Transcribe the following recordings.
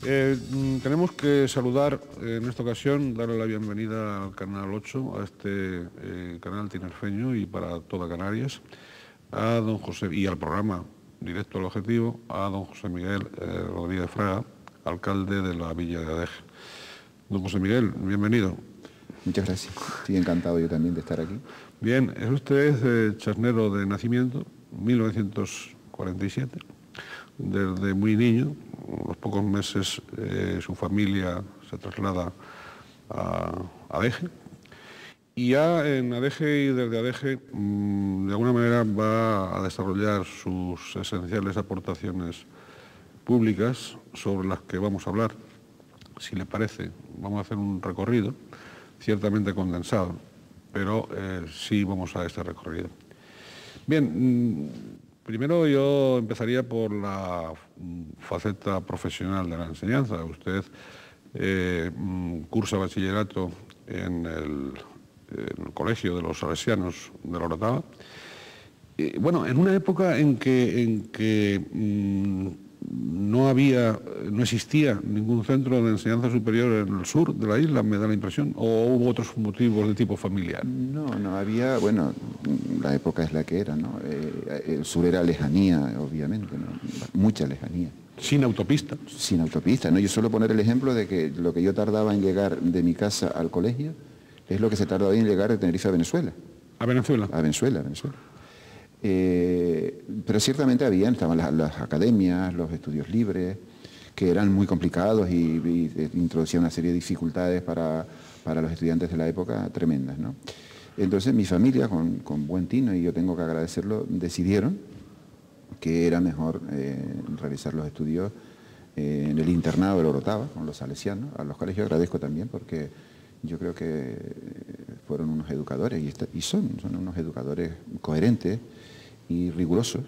Tenemos que saludar en esta ocasión, darle la bienvenida al Canal 8, a este canal tinerfeño y para toda Canarias, a don José, y al programa Directo al Objetivo, a don José Miguel Rodríguez Fraga, alcalde de la Villa de Adeje. Don José Miguel, bienvenido. Muchas gracias. Estoy encantado yo también de estar aquí. Bien, es usted charnero de nacimiento, 1947. Desde muy niño, a los pocos meses, su familia se traslada a Adeje. Y ya en Adeje y desde Adeje, de alguna manera va a desarrollar sus esenciales aportaciones públicas sobre las que vamos a hablar. Si le parece, vamos a hacer un recorrido, ciertamente condensado, pero sí vamos a este recorrido. Bien, primero yo empezaría por la faceta profesional de la enseñanza. Usted cursa bachillerato en el Colegio de los Salesianos de la Orotava. Bueno, en una época en que no existía ningún centro de enseñanza superior en el sur de la isla, me da la impresión, o hubo otros motivos de tipo familiar. No había, bueno, la época es la que era, ¿no? El sur era lejanía, obviamente, ¿no? Mucha lejanía. Sin autopista. Sin autopista, ¿no? Yo suelo poner el ejemplo de que lo que yo tardaba en llegar de mi casa al colegio es lo que se tardaba en llegar de Tenerife a Venezuela. ¿A Venezuela? A Venezuela. Pero ciertamente estaban las academias, los estudios libres, que eran muy complicados y introducían una serie de dificultades para los estudiantes de la época tremendas, ¿no? Entonces mi familia, con buen tino, y yo tengo que agradecerlo, decidieron que era mejor realizar los estudios en el internado de la Orotava, con los salesianos, a los cuales yo agradezco también porque yo creo que fueron unos educadores, y son unos educadores coherentes y rigurosos,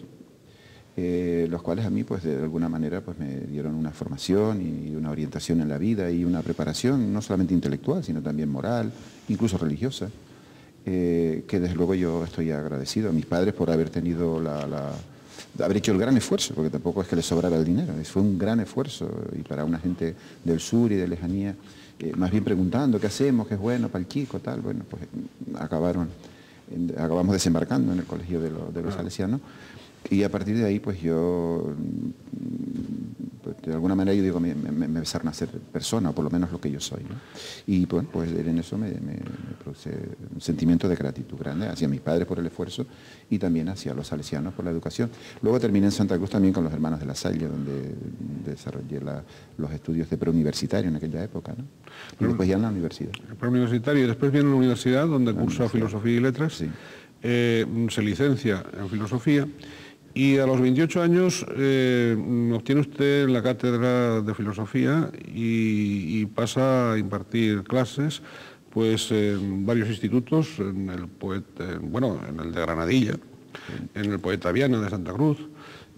los cuales a mí, pues de alguna manera, pues me dieron una formación y una orientación en la vida y una preparación no solamente intelectual, sino también moral, incluso religiosa, que desde luego yo estoy agradecido a mis padres por haber tenido haber hecho el gran esfuerzo, porque tampoco es que les sobrara el dinero, fue un gran esfuerzo, y para una gente del sur y de lejanía, más bien preguntando qué hacemos, qué es bueno para el chico, tal, bueno, pues acabamos desembarcando en el colegio de los salesianos, y a partir de ahí pues yo, pues, de alguna manera yo digo, me empezaron a ser persona, o por lo menos lo que yo soy, ¿no? Y bueno, pues en eso me produce un sentimiento de gratitud grande hacia mis padres por el esfuerzo y también hacia los salesianos por la educación. Luego terminé en Santa Cruz también con los hermanos de La Salle, donde desarrollé los estudios de preuniversitario en aquella época, ¿no? Y después ya en la universidad. Preuniversitario, y después viene a la universidad, donde cursa Filosofía y Letras, sí. Se licencia en Filosofía, y a los 28 años obtiene usted la cátedra de Filosofía y pasa a impartir clases pues, en varios institutos, en el de Granadilla, en el Poeta Viana de Santa Cruz,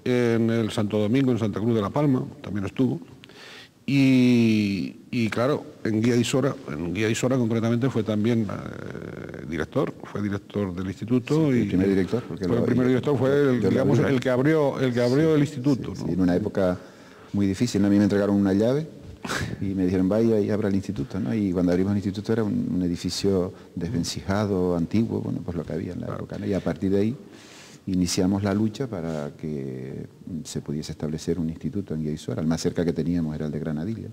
en el Santo Domingo, en Santa Cruz de la Palma, también estuvo. Y claro, en Guía Isora concretamente fue también director del instituto. Sí, el primer director. El primer director fue el que abrió el instituto. Sí, ¿no? sí, en una época muy difícil, ¿no? A mí me entregaron una llave y me dijeron vaya y abra el instituto, ¿no? Y cuando abrimos el instituto era un edificio desvencijado, antiguo, bueno, pues lo que había en la época, ¿no? Y a partir de ahí iniciamos la lucha para que se pudiese establecer un instituto en Guía Isora. El más cerca que teníamos era el de Granadilla.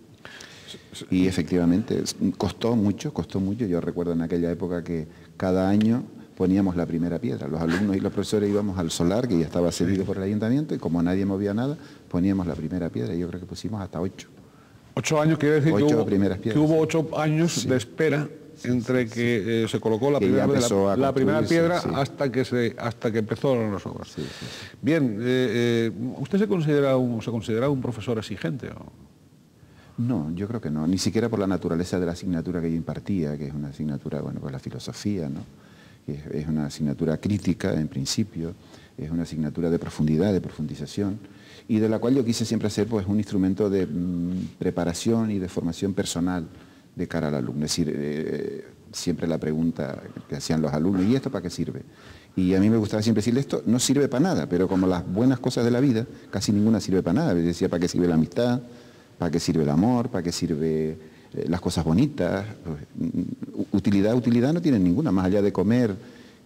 Y efectivamente costó mucho. Yo recuerdo en aquella época que cada año poníamos la primera piedra. Los alumnos y los profesores íbamos al solar, que ya estaba cedido por el ayuntamiento, y como nadie movía nada, poníamos la primera piedra. Yo creo que pusimos hasta 8. 8 años quiere decir que hubo 8 años de espera entre que se colocó la primera piedra hasta que empezaron las obras. Sí. Bien, ¿usted se considera un profesor exigente? ¿O? No, yo creo que no, ni siquiera por la naturaleza de la asignatura que yo impartía, que es una asignatura, bueno, pues la filosofía, ¿no? Es una asignatura crítica en principio, es una asignatura de profundidad, de profundización, y de la cual yo quise siempre hacer pues un instrumento de preparación y de formación personal de cara al alumno. Es decir, siempre la pregunta que hacían los alumnos, ¿y esto para qué sirve? Y a mí me gustaba siempre decirle, esto no sirve para nada, pero como las buenas cosas de la vida, casi ninguna sirve para nada. Decía, ¿para qué sirve la amistad? ¿Para qué sirve el amor? ¿Para qué sirve las cosas bonitas? Pues, utilidad no tienen ninguna, más allá de comer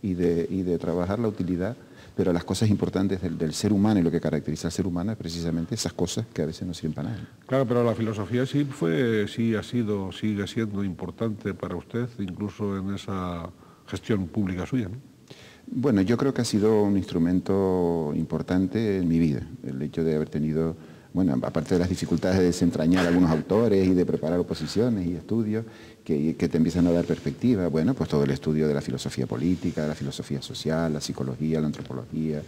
y de trabajar la utilidad, pero las cosas importantes del ser humano y lo que caracteriza al ser humano es precisamente esas cosas que a veces no sirven para nada. Claro, pero la filosofía sí ha sido, sigue siendo importante para usted, incluso en esa gestión pública suya, ¿no? Bueno, yo creo que ha sido un instrumento importante en mi vida, el hecho de haber tenido, bueno, aparte de las dificultades de desentrañar algunos autores y de preparar oposiciones y estudios que te empiezan a dar perspectiva, bueno, pues todo el estudio de la filosofía política, la filosofía social, la psicología, la antropología,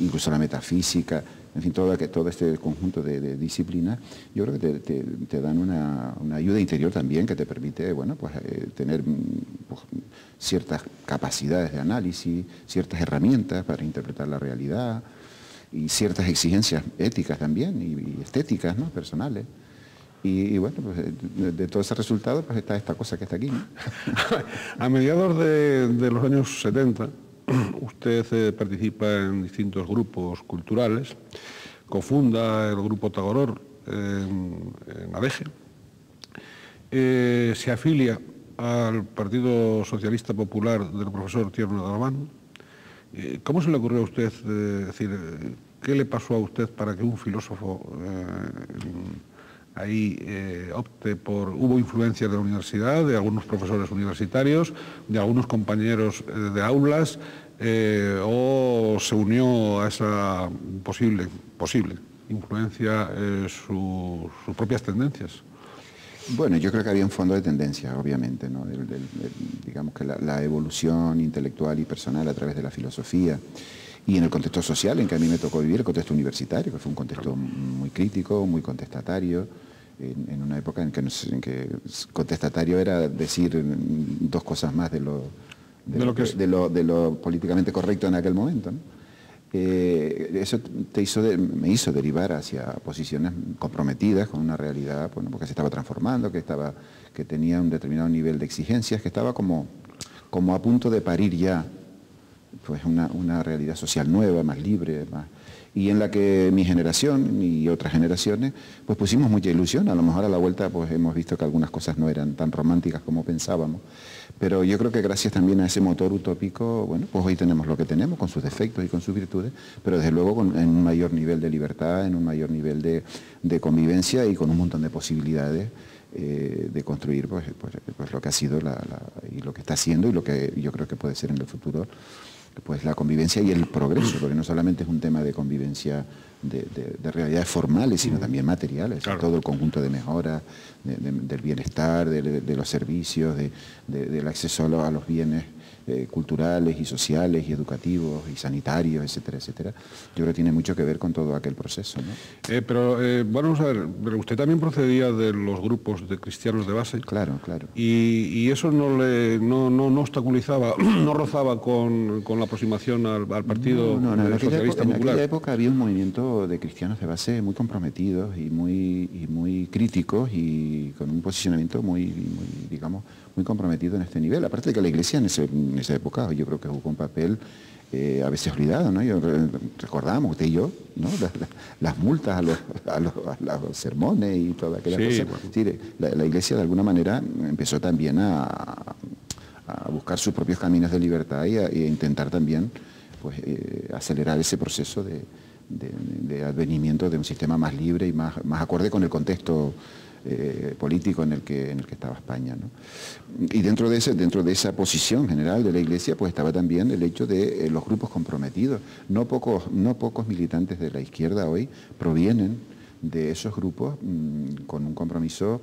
incluso la metafísica, en fin, todo este conjunto de disciplinas, yo creo que te dan una ayuda interior también que te permite, bueno, pues tener pues, ciertas capacidades de análisis, ciertas herramientas para interpretar la realidad y ciertas exigencias éticas también y estéticas, ¿no?, personales. Y bueno, pues de todo ese resultado pues está esta cosa que está aquí, ¿no? A mediados de los años 70, usted participa en distintos grupos culturales, cofunda el grupo Tagoror en Adeje, se afilia al Partido Socialista Popular del profesor Tierno de Albán. ¿Cómo se le ocurrió a usted, decir, qué le pasó a usted para que un filósofo ahí opte por... Hubo influencias de la universidad, de algunos profesores universitarios, de algunos compañeros de aulas, o se unió a esa posible influencia sus propias tendencias? Bueno, yo creo que había un fondo de tendencia, obviamente, ¿no? Digamos que la evolución intelectual y personal a través de la filosofía y en el contexto social en que a mí me tocó vivir, el contexto universitario, que fue un contexto muy crítico, muy contestatario, en una época en que contestatario era decir dos cosas más de lo políticamente correcto en aquel momento, ¿no? Eso me hizo derivar hacia posiciones comprometidas con una realidad, bueno, porque se estaba transformando, que tenía un determinado nivel de exigencias, que estaba como a punto de parir ya pues una realidad social nueva, más libre, y en la que mi generación y otras generaciones pues pusimos mucha ilusión. A lo mejor a la vuelta pues hemos visto que algunas cosas no eran tan románticas como pensábamos, pero yo creo que gracias también a ese motor utópico, bueno, pues hoy tenemos lo que tenemos, con sus defectos y con sus virtudes, pero desde luego en un mayor nivel de libertad, en un mayor nivel de convivencia y con un montón de posibilidades de construir pues lo que ha sido y lo que está haciendo y lo que yo creo que puede ser en el futuro, pues la convivencia y el progreso, porque no solamente es un tema de convivencia de realidades formales, sino también materiales, claro. Todo el conjunto de mejoras, del bienestar, de los servicios, del acceso a los bienes culturales y sociales y educativos y sanitarios, etcétera, etcétera. Yo creo que tiene mucho que ver con todo aquel proceso, ¿no? Bueno, vamos a ver, pero usted también procedía de los grupos de cristianos de base. Claro, claro. Y eso no obstaculizaba, no rozaba con la aproximación al Partido Socialista Popular. En aquella época había un movimiento de cristianos de base muy comprometidos y muy críticos y con un posicionamiento muy comprometido en este nivel. Aparte de que la Iglesia en esa época yo creo que jugó un papel a veces olvidado, ¿no? Recordamos, usted y yo, ¿no? Las multas a los sermones y toda aquella cosa. Bueno. Sí, la Iglesia de alguna manera empezó también a buscar sus propios caminos de libertad y a intentar también pues, acelerar ese proceso de advenimiento de un sistema más libre y más acorde con el contexto político en el que estaba España, ¿no? Y dentro de esa posición general de la Iglesia pues estaba también el hecho de los grupos comprometidos. No pocos militantes de la izquierda hoy provienen de esos grupos con un compromiso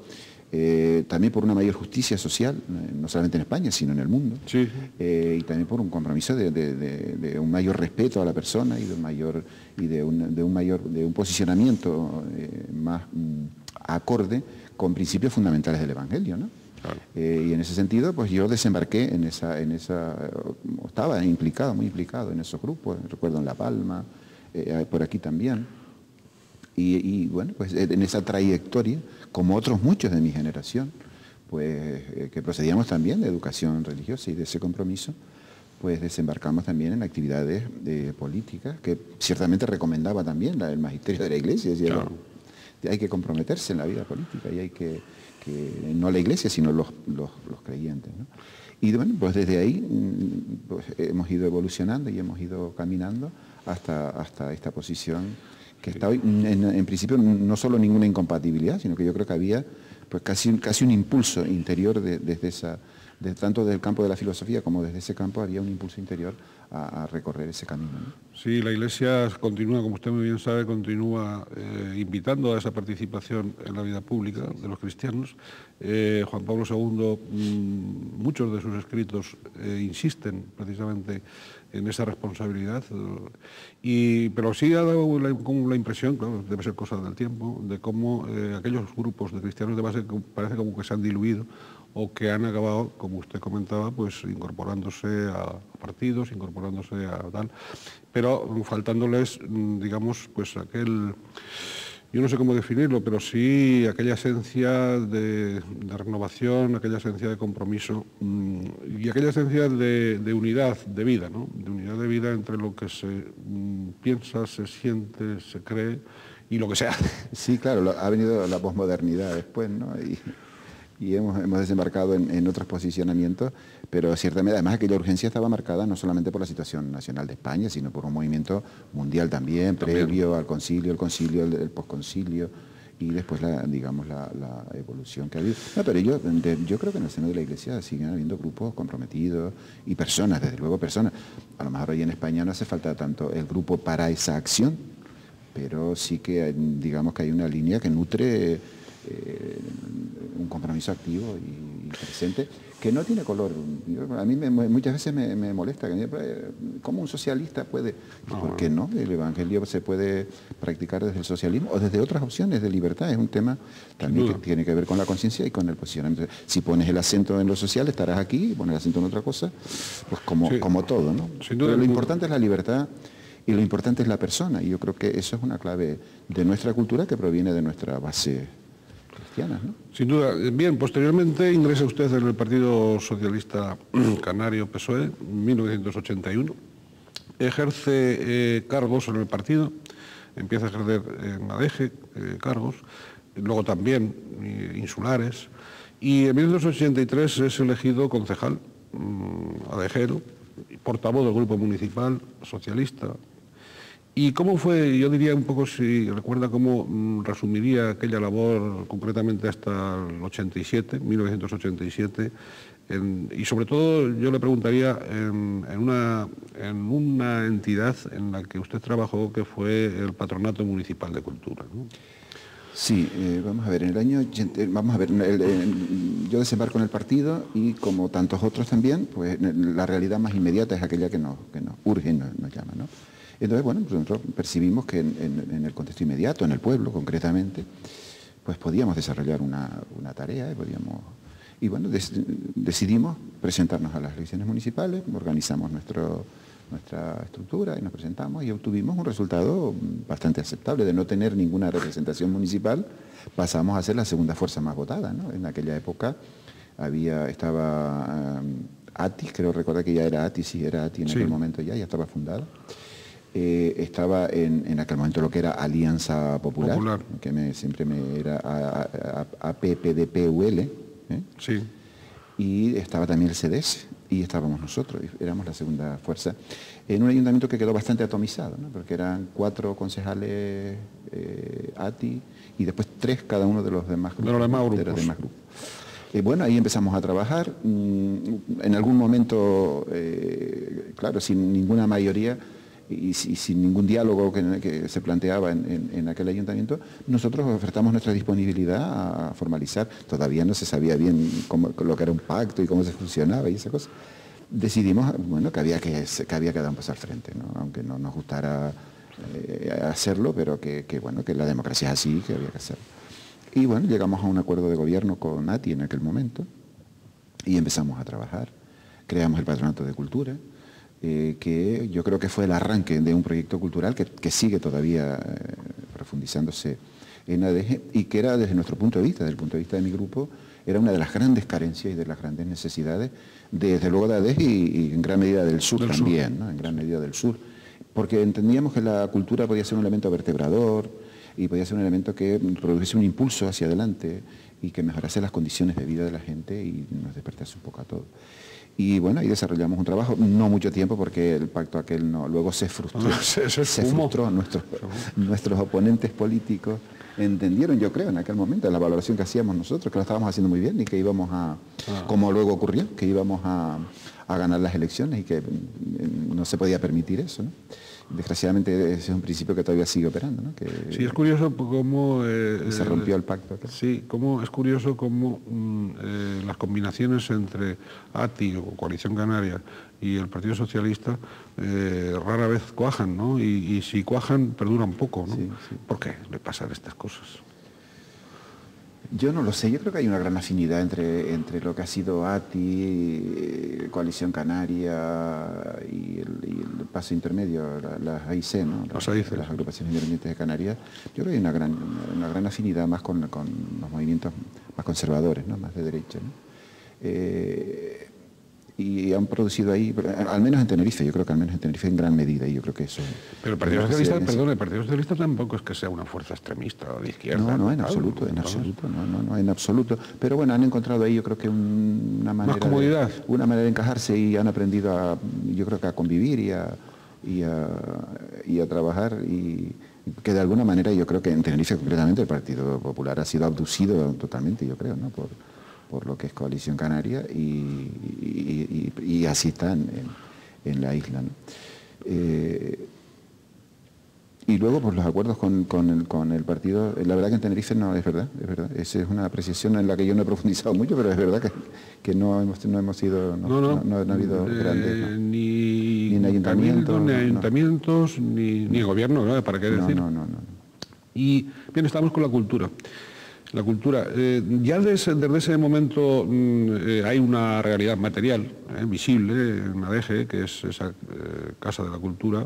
también por una mayor justicia social, no solamente en España, sino en el mundo. Sí. Y también por un compromiso de un mayor respeto a la persona y de un posicionamiento más acorde con principios fundamentales del Evangelio, ¿no? Claro. Y en ese sentido, pues yo desembarqué estaba muy implicado en esos grupos, recuerdo en La Palma, por aquí también. Y bueno, pues en esa trayectoria, como otros muchos de mi generación, pues que procedíamos también de educación religiosa y de ese compromiso, pues desembarcamos también en actividades políticas que ciertamente recomendaba también el magisterio de la Iglesia. Decía, claro. hay que comprometerse en la vida política y hay que no la Iglesia, sino los creyentes, ¿no? Y bueno, pues desde ahí pues hemos ido evolucionando y hemos ido caminando hasta esta posición que está hoy. En principio no solo ninguna incompatibilidad, sino que yo creo que había pues casi un impulso interior tanto desde el campo de la filosofía como desde ese campo había un impulso interior a recorrer ese camino, ¿no? Sí, la Iglesia continúa, como usted muy bien sabe, continúa invitando a esa participación en la vida pública de los cristianos. Juan Pablo II, muchos de sus escritos insisten precisamente en esa responsabilidad, pero sí ha dado la impresión, claro, debe ser cosa del tiempo, de cómo aquellos grupos de cristianos de base parece como que se han diluido o que han acabado, como usted comentaba, pues incorporándose a partidos, incorporándose a tal, pero faltándoles, digamos, pues yo no sé cómo definirlo, pero sí aquella esencia de renovación, aquella esencia de compromiso y aquella esencia de unidad de vida, ¿no? De unidad de vida entre lo que se piensa, se siente, se cree y lo que se hace. Sí, claro, ha venido la posmodernidad después, ¿no? Y hemos desembarcado en otros posicionamientos, pero ciertamente además aquella urgencia estaba marcada no solamente por la situación nacional de España, sino por un movimiento mundial también, previo al concilio, el posconcilio y después la evolución que ha habido. No, pero yo creo que en el seno de la Iglesia siguen habiendo grupos comprometidos y personas, desde luego personas. A lo mejor hoy en España no hace falta tanto el grupo para esa acción, pero sí que digamos que hay una línea que nutre un compromiso activo y presente que no tiene color. A mí muchas veces me molesta cómo un socialista puede, ¿por qué no? El evangelio se puede practicar desde el socialismo o desde otras opciones de libertad. Es un tema también que tiene que ver con la conciencia y con el posicionamiento. Si pones el acento en lo social estarás aquí, y pones el acento en otra cosa, pues como todo, ¿no? Pero lo importante es la libertad y lo importante es la persona, y yo creo que eso es una clave de nuestra cultura que proviene de nuestra base cristiana, ¿no? Sin duda. Bien, posteriormente ingresa usted en el Partido Socialista Canario PSOE en 1981, ejerce cargos en el partido, empieza a ejercer en ADEGE cargos, luego también insulares, y en 1983 es elegido concejal adegero, portavoz del grupo municipal socialista. ¿Y cómo fue, yo diría un poco, si recuerda cómo resumiría aquella labor concretamente hasta el 87, 1987, y sobre todo yo le preguntaría en una entidad en la que usted trabajó, que fue el Patronato Municipal de Cultura, ¿no? Sí, vamos a ver, en el año 80, yo desembarco en el partido y como tantos otros también, pues la realidad más inmediata es aquella que nos urge, nos llama, ¿no? Entonces, bueno, pues nosotros percibimos que en el contexto inmediato, en el pueblo concretamente, pues podíamos desarrollar una tarea y bueno, decidimos presentarnos a las elecciones municipales, organizamos nuestra estructura y nos presentamos y obtuvimos un resultado bastante aceptable. De no tener ninguna representación municipal, pasamos a ser la segunda fuerza más votada, ¿no? En aquella época estaba ATI, creo recordar que ya era ATI, sí, era ATI en aquel momento ya estaba fundada. Estaba en aquel momento lo que era Alianza Popular. Que siempre me era APPDPUL, Sí. Y estaba también el CDS, y estábamos nosotros, éramos la segunda fuerza, en un ayuntamiento que quedó bastante atomizado, ¿no? Porque eran 4 concejales ATI y después 3 cada uno de los demás grupos. De los demás grupos. Bueno, ahí empezamos a trabajar, en algún momento, claro, sin ninguna mayoría, y sin ningún diálogo que se planteaba en aquel ayuntamiento, nosotros ofertamos nuestra disponibilidad a formalizar. Todavía no se sabía bien lo que era un pacto y cómo se funcionaba y esa cosa. Decidimos, bueno, que había que dar un paso al frente, ¿no? Aunque no nos gustara hacerlo, pero que la democracia es así, que había que hacerlo. Y bueno, llegamos a un acuerdo de gobierno con ATI en aquel momento y empezamos a trabajar. Creamos el Patronato de Cultura, que yo creo que fue el arranque de un proyecto cultural que sigue todavía profundizándose en ADEGE y que era desde nuestro punto de vista, desde el punto de vista de mi grupo, era una de las grandes carencias y de las grandes necesidades, desde luego de ADEGE y en gran medida del sur también, ¿no? En gran medida del sur, porque entendíamos que la cultura podía ser un elemento vertebrador, y podía ser un elemento que produjese un impulso hacia adelante y que mejorase las condiciones de vida de la gente y nos despertase un poco a todos. Y bueno, ahí desarrollamos un trabajo, no mucho tiempo porque el pacto aquel no, luego se frustró. Se frustró. Nuestros oponentes políticos entendieron, yo creo, en aquel momento, la valoración que hacíamos nosotros, que lo estábamos haciendo muy bien y que íbamos a, como luego ocurrió, que íbamos a ganar las elecciones y que no se podía permitir eso, ¿no? Desgraciadamente ese es un principio que todavía sigue operando, ¿no? Que sí, es curioso cómo... se rompió el pacto. Claro. Sí, es curioso cómo las combinaciones entre ATI o Coalición Canaria y el Partido Socialista rara vez cuajan, ¿no? Y si cuajan, perduran poco, ¿no? Sí, sí. ¿Por qué le pasan estas cosas? Yo no lo sé, yo creo que hay una gran afinidad entre lo que ha sido ATI, Coalición Canaria y el paso intermedio, las AIC, ¿no? Las agrupaciones independientes de Canarias. Yo creo que hay una gran afinidad más con los movimientos más conservadores, ¿no? Más de derecha, ¿no? Y han producido ahí, al menos en Tenerife, yo creo que al menos en Tenerife en gran medida, y yo creo que eso... Pero el Partido Socialista, perdón, el Partido Socialista tampoco es que sea una fuerza extremista o de izquierda. No, en absoluto, en absoluto. Pero bueno, han encontrado ahí yo creo que una manera... Más comodidad. Una manera de encajarse y han aprendido yo creo que a convivir y a trabajar y que de alguna manera yo creo que en Tenerife concretamente el Partido Popular ha sido abducido totalmente, yo creo, ¿no? Por lo que es Coalición Canaria y así están en la isla, ¿no? Y luego pues los acuerdos con el partido, la verdad que en Tenerife no, es verdad. Esa es una apreciación en la que yo no he profundizado mucho, pero es verdad que no hemos sido, no ha habido grandes... Ni en ayuntamientos, ni gobierno, ¿no? ¿Para qué decir? No. Y bien, estamos con la cultura. La cultura, ya desde ese momento hay una realidad material, visible en ADEGE, que es esa Casa de la Cultura,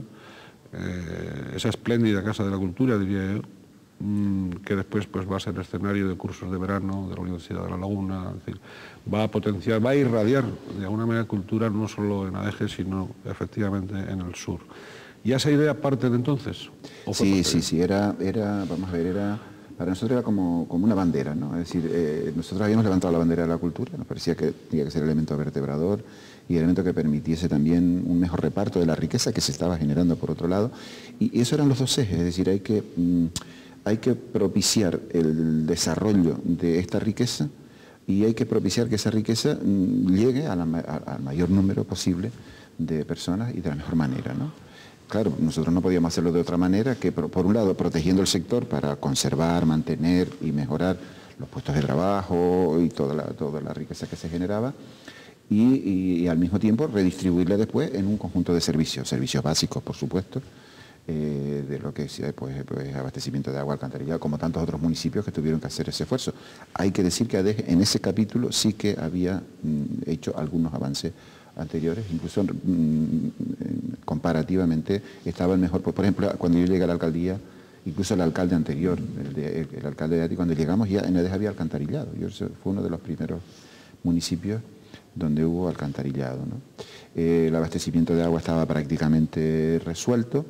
esa espléndida Casa de la Cultura, diría yo, que después pues, va a ser escenario de cursos de verano de la Universidad de La Laguna, es decir, va a potenciar, va a irradiar de alguna manera cultura no solo en ADEGE, sino efectivamente en el sur. ¿Y esa idea parte de entonces? Sí, era, vamos a ver, para nosotros era como una bandera, ¿no? Es decir, nosotros habíamos levantado la bandera de la cultura, nos parecía que tenía que ser elemento vertebrador y elemento que permitiese también un mejor reparto de la riqueza que se estaba generando por otro lado. Y eso eran los dos ejes, es decir, hay que propiciar el desarrollo de esta riqueza y hay que propiciar que esa riqueza llegue al mayor número posible de personas y de la mejor manera, ¿no? Claro, nosotros no podíamos hacerlo de otra manera que, por un lado, protegiendo el sector para conservar, mantener y mejorar los puestos de trabajo y toda la riqueza que se generaba, y al mismo tiempo redistribuirla después en un conjunto de servicios básicos, por supuesto, de lo que es pues, abastecimiento de agua, alcantarillado, como tantos otros municipios que tuvieron que hacer ese esfuerzo. Hay que decir que ADEGE en ese capítulo sí que había hecho algunos avances anteriores, incluso comparativamente estaba el mejor. Por ejemplo, cuando yo llegué a la alcaldía, incluso el alcalde anterior, el alcalde de Ati, cuando llegamos ya en ADEGE había alcantarillado. Fue uno de los primeros municipios donde hubo alcantarillado, ¿no? El abastecimiento de agua estaba prácticamente resuelto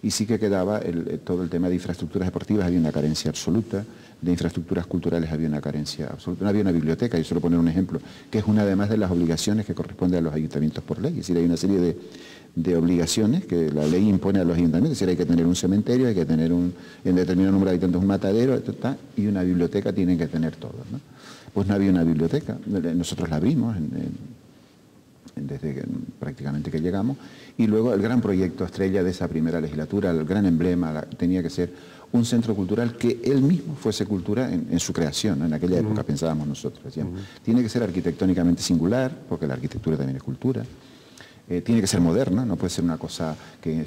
y sí que quedaba todo el tema de infraestructuras deportivas, había una carencia absoluta, de infraestructuras culturales había una carencia absoluta, no había una biblioteca, yo suelo poner un ejemplo, que es una además de las obligaciones que corresponde a los ayuntamientos por ley, es decir, hay una serie de obligaciones que la ley impone a los ayuntamientos, es decir, hay que tener un cementerio, hay que tener en determinado número de habitantes un matadero, y una biblioteca tienen que tener todos, ¿no? Pues no había una biblioteca, nosotros la abrimos desde prácticamente que llegamos, y luego el gran proyecto estrella de esa primera legislatura, el gran emblema, tenía que ser un centro cultural que él mismo fuese cultura en su creación, ¿no? En aquella época pensábamos nosotros, decíamos, tiene que ser arquitectónicamente singular, porque la arquitectura también es cultura, tiene que ser moderna, no puede ser una cosa que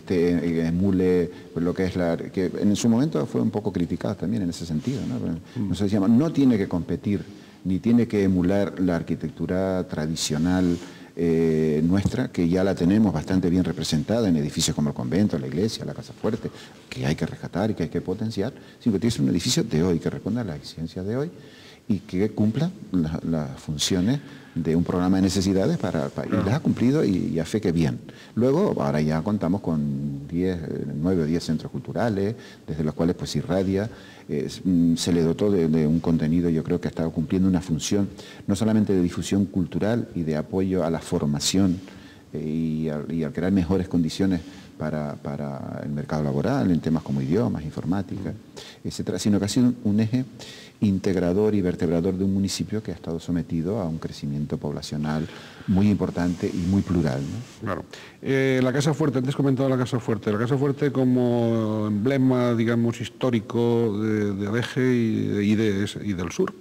emule lo que es que en su momento fue un poco criticada también en ese sentido, ¿no? Nosotros decíamos, no tiene que competir, ni tiene que emular la arquitectura tradicional nuestra, que ya la tenemos bastante bien representada en edificios como el convento, la iglesia, la casa fuerte, que hay que rescatar y que hay que potenciar, sino que tiene que ser un edificio de hoy, que responda a las exigencias de hoy y que cumpla las funciones de un programa de necesidades y las ha cumplido y a fe que bien. Luego, ahora ya contamos con 9 o 10 centros culturales, desde los cuales pues irradia, se le dotó de un contenido, yo creo que ha estado cumpliendo una función no solamente de difusión cultural y de apoyo a la formación y al crear mejores condiciones para el mercado laboral, en temas como idiomas, informática, etcétera, sino que ha sido un eje integrador y vertebrador de un municipio que ha estado sometido a un crecimiento poblacional muy importante y muy plural, ¿no? Claro. La Casa Fuerte, antes comentaba la Casa Fuerte como emblema, digamos, histórico de Adeje y del sur.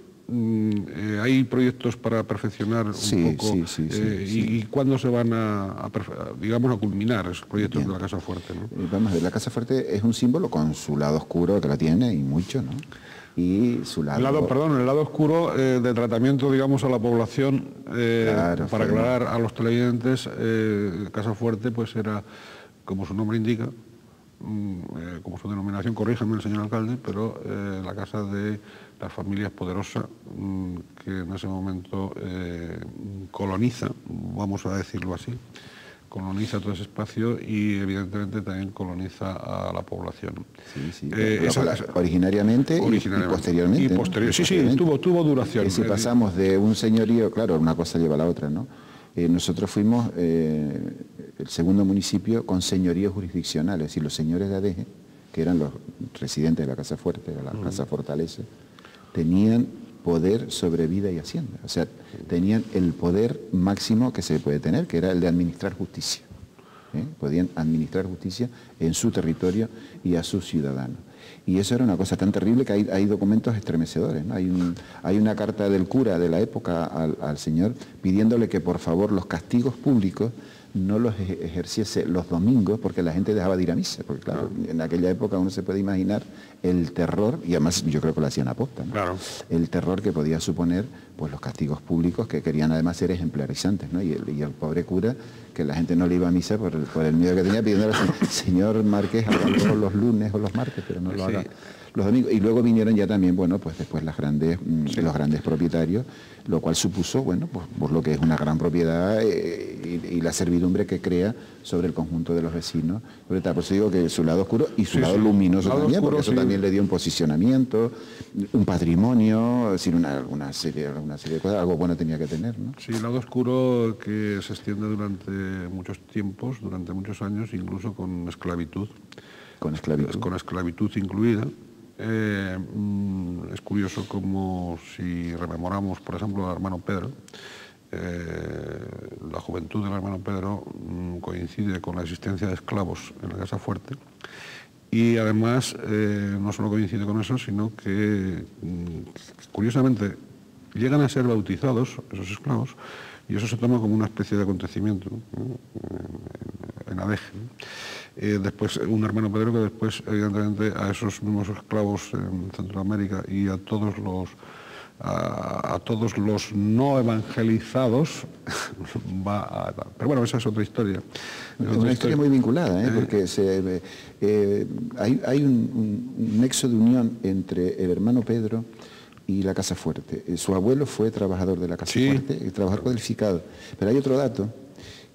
¿Hay proyectos para perfeccionar un poco? Sí. ¿Y cuándo se van a culminar esos proyectos de la Casa Fuerte, ¿no? Vamos a ver, la Casa Fuerte es un símbolo con su lado oscuro, que la tiene, y mucho, ¿no? Y su lado... el lado oscuro de tratamiento, digamos, a la población, claro, para aclarar a los televidentes, Casa Fuerte pues era, como su nombre indica, como su denominación, corríjame el señor alcalde, pero la casa de las familias poderosas que en ese momento coloniza, vamos a decirlo así, coloniza todo ese espacio y evidentemente también coloniza a la población. Sí. Originariamente y posteriormente. Sí, tuvo duración. Si pasamos de un señorío, claro, una cosa lleva a la otra, ¿no? Nosotros fuimos el segundo municipio con señoríos jurisdiccionales, es decir, los señores de Adeje, que eran los residentes de la Casa Fuerte, de la Casa Fortaleza, tenían poder sobre vida y hacienda, o sea, tenían el poder máximo que se puede tener, que era el de administrar justicia. Podían administrar justicia en su territorio y a sus ciudadanos. Y eso era una cosa tan terrible que hay documentos estremecedores, ¿no? Hay una carta del cura de la época al señor pidiéndole que por favor los castigos públicos no los ejerciese los domingos porque la gente dejaba de ir a misa, porque claro, en aquella época uno se puede imaginar el terror, y además yo creo que lo hacían aposta, ¿no? Claro. El terror que podía suponer pues los castigos públicos que querían además ser ejemplarizantes, ¿no? Y el pobre cura, que la gente no le iba a misa por el miedo que tenía, pidiéndole al señor Márquez hágalo los lunes o los martes, pero no lo haga los domingos. Y luego vinieron ya también, bueno, pues después los grandes propietarios, lo cual supuso, bueno, pues lo que es una gran propiedad y la servidumbre que crea sobre el conjunto de los vecinos. Por eso digo que su lado oscuro y su lado luminoso también, oscuro, porque eso también le dio un posicionamiento, un patrimonio, es decir, una serie de cosas, algo bueno tenía que tener, ¿no? Sí, el lado oscuro que se extiende durante muchos tiempos, durante muchos años, incluso con esclavitud. Con esclavitud incluida. Es curioso como si rememoramos, por ejemplo, al hermano Pedro, la juventud del hermano Pedro coincide con la existencia de esclavos en la Casa Fuerte y además no solo coincide con eso, sino que curiosamente llegan a ser bautizados esos esclavos y eso se toma como una especie de acontecimiento, ¿no? En Adeje, ¿no? Después un hermano Pedro que después evidentemente a esos mismos esclavos en Centroamérica y a todos los no evangelizados va a... Pero bueno, esa es otra historia. Es una historia muy vinculada, porque hay un nexo de unión entre el hermano Pedro y la Casa Fuerte. Su abuelo fue trabajador de la Casa Fuerte, trabajador codificado. Pero hay otro dato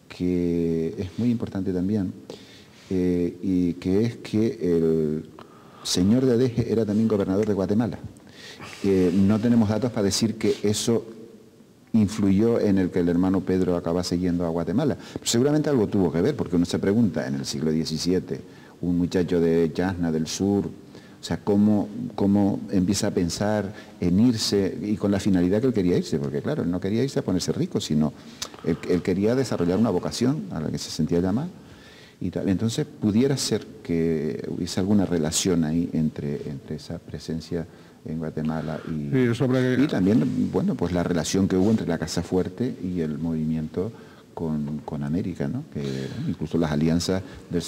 que es muy importante también, y que es que el señor de Adeje era también gobernador de Guatemala. No tenemos datos para decir que eso influyó en el que el hermano Pedro acabase yendo a Guatemala. Pero seguramente algo tuvo que ver, porque uno se pregunta, en el siglo XVII, un muchacho de Yasna del sur, o sea, cómo empieza a pensar en irse, y con la finalidad que él quería irse, porque claro, él no quería irse a ponerse rico, sino él quería desarrollar una vocación a la que se sentía llamado. Y tal. Entonces, pudiera ser que hubiese alguna relación ahí entre esa presencia en Guatemala y también, bueno, pues la relación que hubo entre la Casa Fuerte y el movimiento con América, ¿no? Que incluso las alianzas del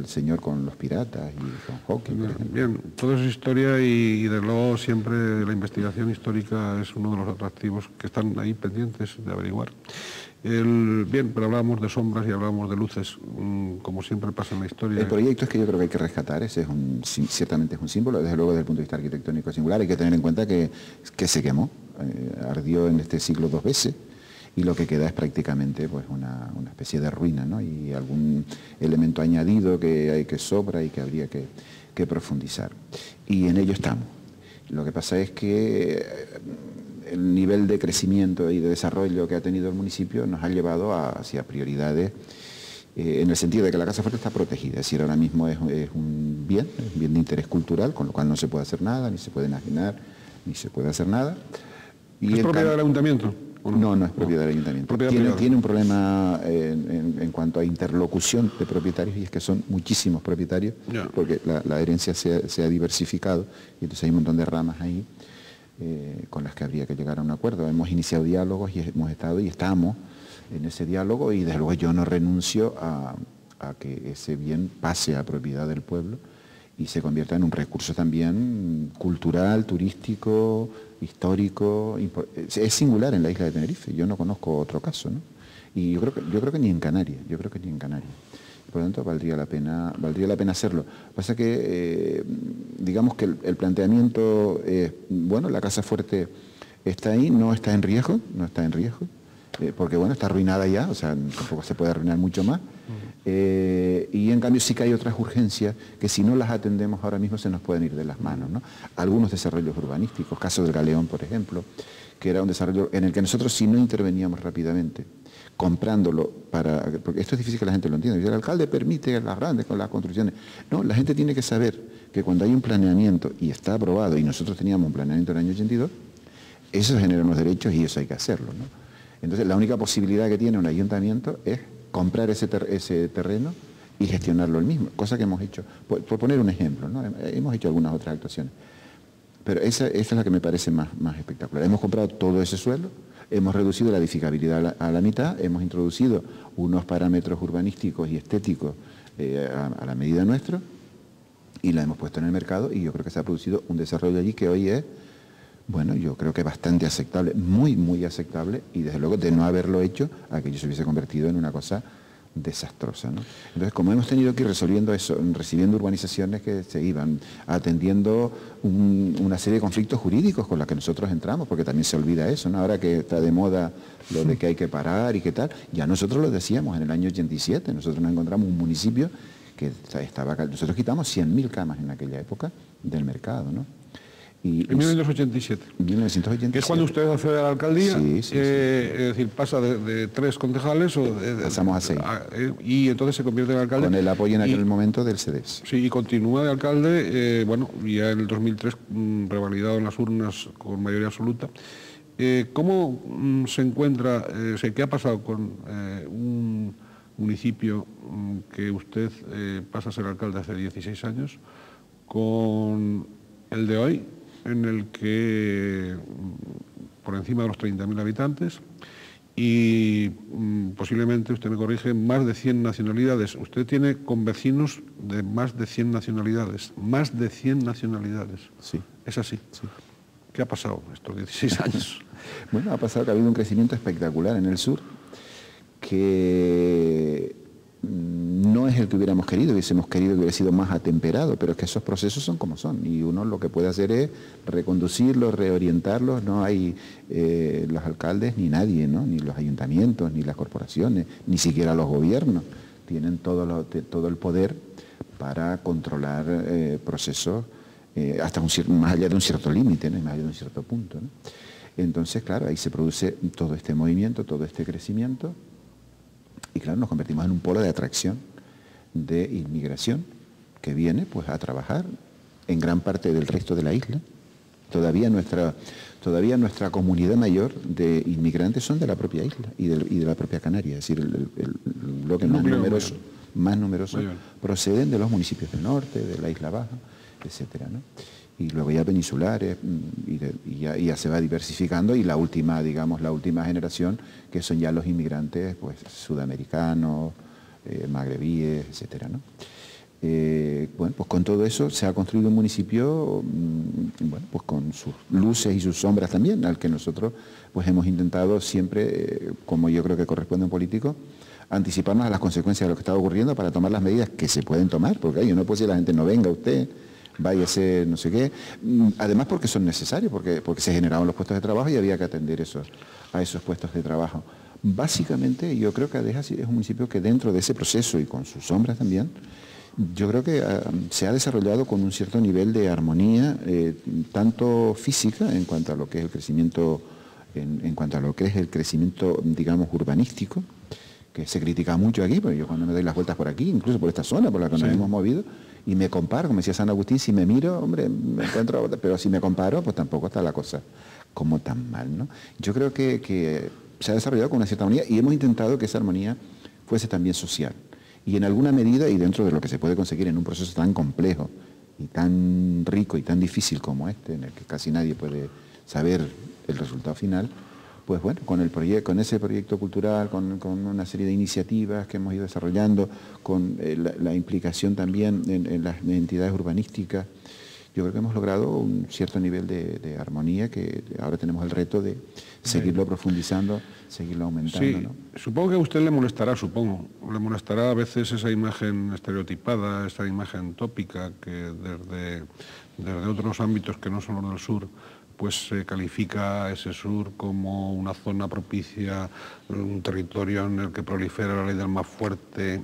señor con los piratas y con Hawking. Bien, todo es historia y de luego siempre la investigación histórica es uno de los atractivos que están ahí pendientes de averiguar. Bien, pero hablábamos de sombras y hablábamos de luces, como siempre pasa en la historia. El proyecto es que yo creo que hay que rescatar, ese ciertamente es un símbolo, desde luego desde el punto de vista arquitectónico singular, hay que tener en cuenta que se quemó. ardió en este siglo 2 veces, y lo que queda es prácticamente pues una especie de ruina, ¿no? Y algún elemento añadido que sobra y que habría que profundizar. Y en ello estamos. Lo que pasa es que el nivel de crecimiento y de desarrollo que ha tenido el municipio nos ha llevado hacia prioridades en el sentido de que la Casa Fuerte está protegida, es decir, ahora mismo es un bien de interés cultural, con lo cual no se puede hacer nada, ni se puede enajenar, ni se puede hacer nada. Y ¿es propiedad del ayuntamiento? No, no es propiedad del ayuntamiento. Tiene un problema en cuanto a interlocución de propietarios, y es que son muchísimos propietarios, porque la herencia se ha diversificado, y entonces hay un montón de ramas ahí con las que habría que llegar a un acuerdo. Hemos iniciado diálogos y hemos estado y estamos en ese diálogo, y desde luego yo no renuncio a que ese bien pase a propiedad del pueblo y se convierta en un recurso también cultural, turístico, histórico. Es singular en la isla de Tenerife, yo no conozco otro caso, ¿no? Y yo creo que ni en Canarias, por lo tanto valdría la pena hacerlo. Pasa que digamos que el planteamiento es, bueno, la Casa Fuerte está ahí, no está en riesgo, porque bueno, está arruinada ya, o sea, tampoco se puede arruinar mucho más. Y en cambio sí que hay otras urgencias que si no las atendemos ahora mismo se nos pueden ir de las manos, ¿no? Algunos desarrollos urbanísticos, caso del Galeón, por ejemplo, que era un desarrollo en el que nosotros si no interveníamos rápidamente, comprándolo porque esto es difícil que la gente lo entienda. El alcalde permite las grandes con las construcciones. No, la gente tiene que saber que cuando hay un planeamiento y está aprobado, y nosotros teníamos un planeamiento en el año 82, eso genera unos derechos y eso hay que hacerlo, ¿no? Entonces, la única posibilidad que tiene un ayuntamiento es comprar ese terreno y gestionarlo él mismo, cosa que hemos hecho. Por poner un ejemplo, ¿no? Hemos hecho algunas otras actuaciones, pero esa es la que me parece más espectacular. Hemos comprado todo ese suelo, hemos reducido la edificabilidad a la mitad, hemos introducido unos parámetros urbanísticos y estéticos a la medida nuestra, y la hemos puesto en el mercado, y yo creo que se ha producido un desarrollo allí que hoy es, bueno, yo creo que bastante aceptable, muy, muy aceptable, y desde luego de no haberlo hecho, aquello se hubiese convertido en una cosa desastrosa, ¿no? Entonces, como hemos tenido que ir resolviendo eso, recibiendo urbanizaciones que se iban, atendiendo una serie de conflictos jurídicos con los que nosotros entramos, porque también se olvida eso, ¿no? Ahora que está de moda lo de que hay que parar y qué tal, ya nosotros lo decíamos en el año 87, nosotros nos encontramos un municipio que estaba, nosotros quitamos 100.000 camas en aquella época del mercado, ¿no? En 1987. 1987. Que es cuando usted accede a la alcaldía, sí. Es decir, pasa de 3 concejales pasamos a 6. Y entonces se convierte en alcalde. Con el apoyo en aquel momento del CEDES. Sí, y continúa de alcalde, bueno, ya en el 2003 revalidado en las urnas con mayoría absoluta. ¿Cómo se encuentra, qué ha pasado con un municipio que usted pasa a ser alcalde hace 16 años, con el de hoy, en el que por encima de los 30.000 habitantes y posiblemente, usted me corrige, más de 100 nacionalidades? Usted tiene con vecinos de más de 100 nacionalidades, Sí. ¿Es así? Sí. ¿Qué ha pasado estos 16 años? Bueno, ha pasado que ha habido un crecimiento espectacular en el sur, que no es el que hubiéramos querido que hubiera sido más atemperado, pero es que esos procesos son como son, y uno lo que puede hacer es reconducirlos, reorientarlos. No hay los alcaldes ni nadie, ¿no? Ni los ayuntamientos, ni las corporaciones, ni siquiera los gobiernos tienen todo el poder para controlar procesos hasta más allá de un cierto límite, ¿no? Más allá de un cierto punto, ¿no? Entonces, claro, ahí se produce todo este movimiento, todo este crecimiento. Y claro, nos convertimos en un polo de atracción de inmigración que viene pues a trabajar en gran parte del resto de la isla. Todavía nuestra comunidad mayor de inmigrantes son de la propia isla y de la propia Canarias, es decir, el bloque más numeroso proceden de los municipios del norte, de la Isla Baja, etcétera, ¿no? Y luego ya peninsulares, y ya se va diversificando, y la última generación, que son ya los inmigrantes pues sudamericanos, magrebíes, etcétera, ¿no? Bueno, pues con todo eso se ha construido un municipio, bueno, pues con sus luces y sus sombras también, al que nosotros pues hemos intentado siempre, como yo creo que corresponde a un político, anticiparnos a las consecuencias de lo que está ocurriendo para tomar las medidas que se pueden tomar, porque yo no puedo decir a la gente no venga usted, váyase no sé qué, además porque son necesarios, porque se generaban los puestos de trabajo y había que atender a esos puestos de trabajo. Básicamente yo creo que Adeje es un municipio que dentro de ese proceso y con sus sombras también, yo creo que se ha desarrollado con un cierto nivel de armonía, tanto física en cuanto a lo que es el crecimiento, en cuanto a lo que es el crecimiento, digamos, urbanístico, que se critica mucho aquí, porque yo cuando me doy las vueltas por aquí, incluso por esta zona por la que nos hemos movido, y me comparo, como decía San Agustín, si me miro, hombre, me encuentro, pero si me comparo, pues tampoco está la cosa como tan mal, ¿no? Yo creo que se ha desarrollado con una cierta armonía y hemos intentado que esa armonía fuese también social. Y en alguna medida, y dentro de lo que se puede conseguir en un proceso tan complejo y tan rico y tan difícil como este, en el que casi nadie puede saber el resultado final, pues bueno, con ese proyecto cultural, con una serie de iniciativas que hemos ido desarrollando, con la implicación también en las entidades urbanísticas, yo creo que hemos logrado un cierto nivel de armonía que ahora tenemos el reto de seguirlo profundizando, seguirlo aumentando. Sí, ¿no? supongo que a usted le molestará, le molestará a veces esa imagen estereotipada, esa imagen tópica que desde otros ámbitos que no son los del sur, pues se califica ese sur como una zona propicia, un territorio en el que prolifera la ley del más fuerte,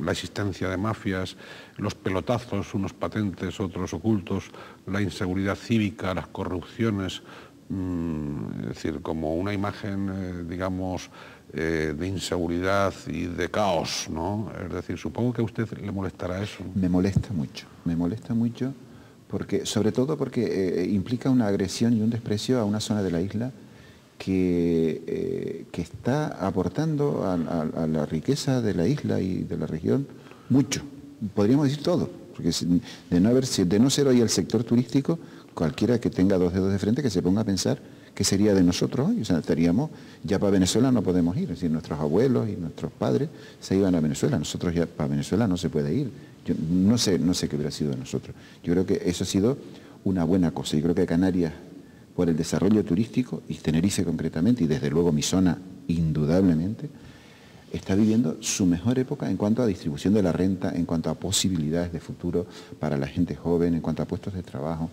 la existencia de mafias, los pelotazos, unos patentes, otros ocultos, la inseguridad cívica, las corrupciones, es decir, como una imagen, digamos, de inseguridad y de caos, ¿no? Es decir, supongo que a usted le molestará eso. Me molesta mucho, porque, sobre todo porque implica una agresión y un desprecio a una zona de la isla que está aportando a la riqueza de la isla y de la región mucho, podríamos decir todo, porque de no ser hoy el sector turístico, cualquiera que tenga dos dedos de frente que se ponga a pensar qué sería de nosotros hoy. O sea, estaríamos, ya para Venezuela no podemos ir, es decir, nuestros abuelos y nuestros padres se iban a Venezuela, nosotros ya para Venezuela no se puede ir. Yo no sé qué hubiera sido de nosotros. Yo creo que eso ha sido una buena cosa. Yo creo que Canarias, por el desarrollo turístico, y Tenerife concretamente, y desde luego mi zona, indudablemente, está viviendo su mejor época en cuanto a distribución de la renta, en cuanto a posibilidades de futuro para la gente joven, en cuanto a puestos de trabajo,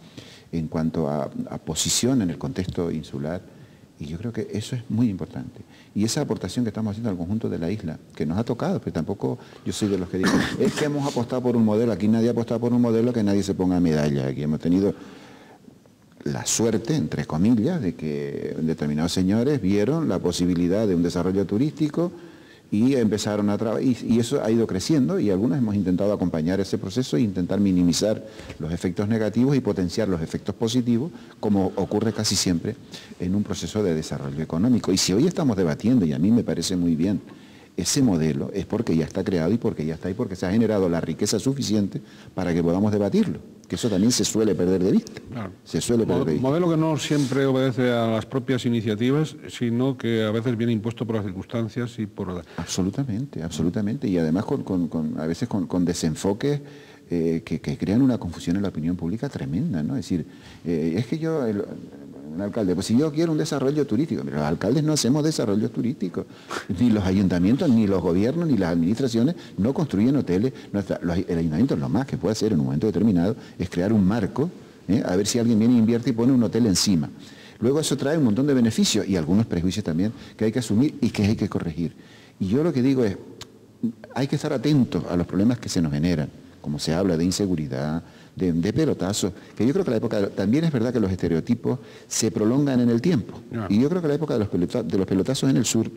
en cuanto a posición en el contexto insular. Y yo creo que eso es muy importante. Y esa aportación que estamos haciendo al conjunto de la isla, que nos ha tocado, pero tampoco yo soy de los que dicen, es que hemos apostado por un modelo, aquí nadie ha apostado por un modelo que nadie se ponga medalla. Aquí hemos tenido la suerte, entre comillas, de que determinados señores vieron la posibilidad de un desarrollo turístico y empezaron a trabajar, y eso ha ido creciendo, y algunos hemos intentado acompañar ese proceso e intentar minimizar los efectos negativos y potenciar los efectos positivos, como ocurre casi siempre en un proceso de desarrollo económico. Y si hoy estamos debatiendo, y a mí me parece muy bien, ese modelo, es porque ya está creado y porque ya está ahí, porque se ha generado la riqueza suficiente para que podamos debatirlo. Que eso también se suele perder de vista. Claro. Se suele perder de vista. Modelo que no siempre obedece a las propias iniciativas, sino que a veces viene impuesto por las circunstancias y por... Absolutamente, absolutamente. Y además a veces con desenfoques que crean una confusión en la opinión pública tremenda, ¿no? Es decir, es que un alcalde, pues si yo quiero un desarrollo turístico, pero los alcaldes no hacemos desarrollo turístico, ni los ayuntamientos, ni los gobiernos, ni las administraciones no construyen hoteles. El ayuntamiento lo más que puede hacer en un momento determinado es crear un marco, a ver si alguien viene e invierte y pone un hotel encima. Luego eso trae un montón de beneficios y algunos prejuicios también que hay que asumir y que hay que corregir. Y yo lo que digo es, hay que estar atentos a los problemas que se nos generan, como se habla de inseguridad, de pelotazos, que yo creo que la época, también es verdad que los estereotipos se prolongan en el tiempo. Yeah. Y yo creo que la época de los pelotazos en el sur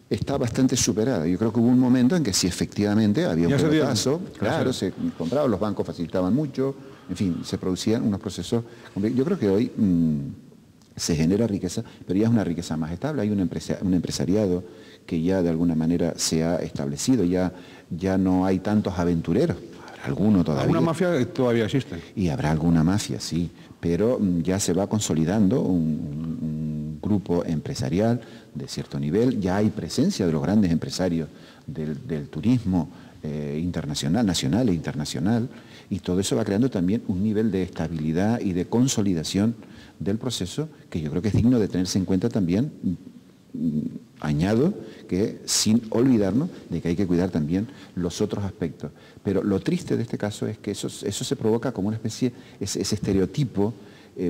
está bastante superada. Yo creo que hubo un momento en que sí, efectivamente, había un pelotazo, claro, se compraban, los bancos facilitaban mucho, en fin, se producían unos procesos. Yo creo que hoy se genera riqueza, pero ya es una riqueza más estable, hay un empresariado que ya de alguna manera se ha establecido, ya no hay tantos aventureros. Alguno todavía. ¿Alguna mafia todavía existe? Y habrá alguna mafia, sí, pero ya se va consolidando un grupo empresarial de cierto nivel, ya hay presencia de los grandes empresarios del turismo internacional, nacional e internacional, y todo eso va creando también un nivel de estabilidad y de consolidación del proceso que yo creo que es digno de tenerse en cuenta también añado que sin olvidarnos de que hay que cuidar también los otros aspectos. Pero lo triste de este caso es que eso se provoca como una especie, ese estereotipo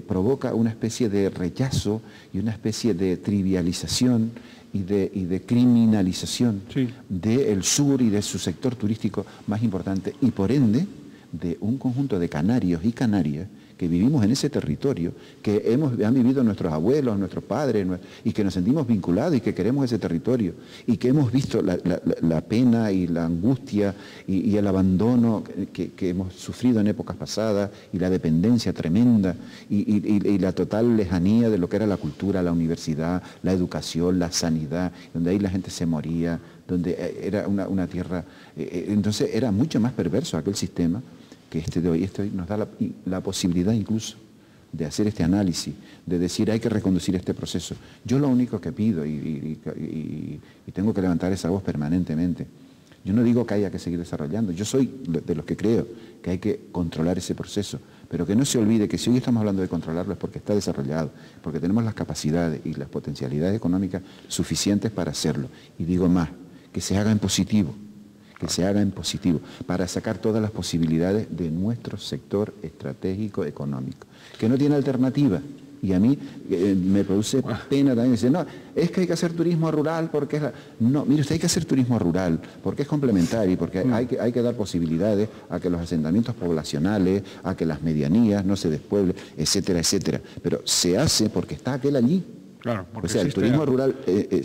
provoca una especie de rechazo y una especie de trivialización y de criminalización del sur y de su sector turístico más importante y por ende de un conjunto de canarios y canarias que vivimos en ese territorio, que han vivido nuestros abuelos, nuestros padres, y que nos sentimos vinculados y que queremos ese territorio, y que hemos visto la pena y la angustia y el abandono que hemos sufrido en épocas pasadas, y la dependencia tremenda, y la total lejanía de lo que era la cultura, la universidad, la educación, la sanidad, donde ahí la gente se moría, donde era una tierra... entonces era mucho más perverso aquel sistema, que este de hoy nos da la posibilidad incluso de hacer este análisis, de decir hay que reconducir este proceso. Yo lo único que pido, y tengo que levantar esa voz permanentemente, yo no digo que haya que seguir desarrollando, yo soy de los que creo que hay que controlar ese proceso, pero que no se olvide que si hoy estamos hablando de controlarlo es porque está desarrollado, porque tenemos las capacidades y las potencialidades económicas suficientes para hacerlo. Y digo más, que se haga en positivo, para sacar todas las posibilidades de nuestro sector estratégico económico, que no tiene alternativa. Y a mí me produce pena también decir, no, es que hay que hacer turismo rural porque es No, mire usted, hay que hacer turismo rural porque es complementario y porque hay que dar posibilidades a que los asentamientos poblacionales, a que las medianías no se despueblen, etcétera, etcétera. Pero se hace porque está aquel allí. Claro, o sea, el turismo rural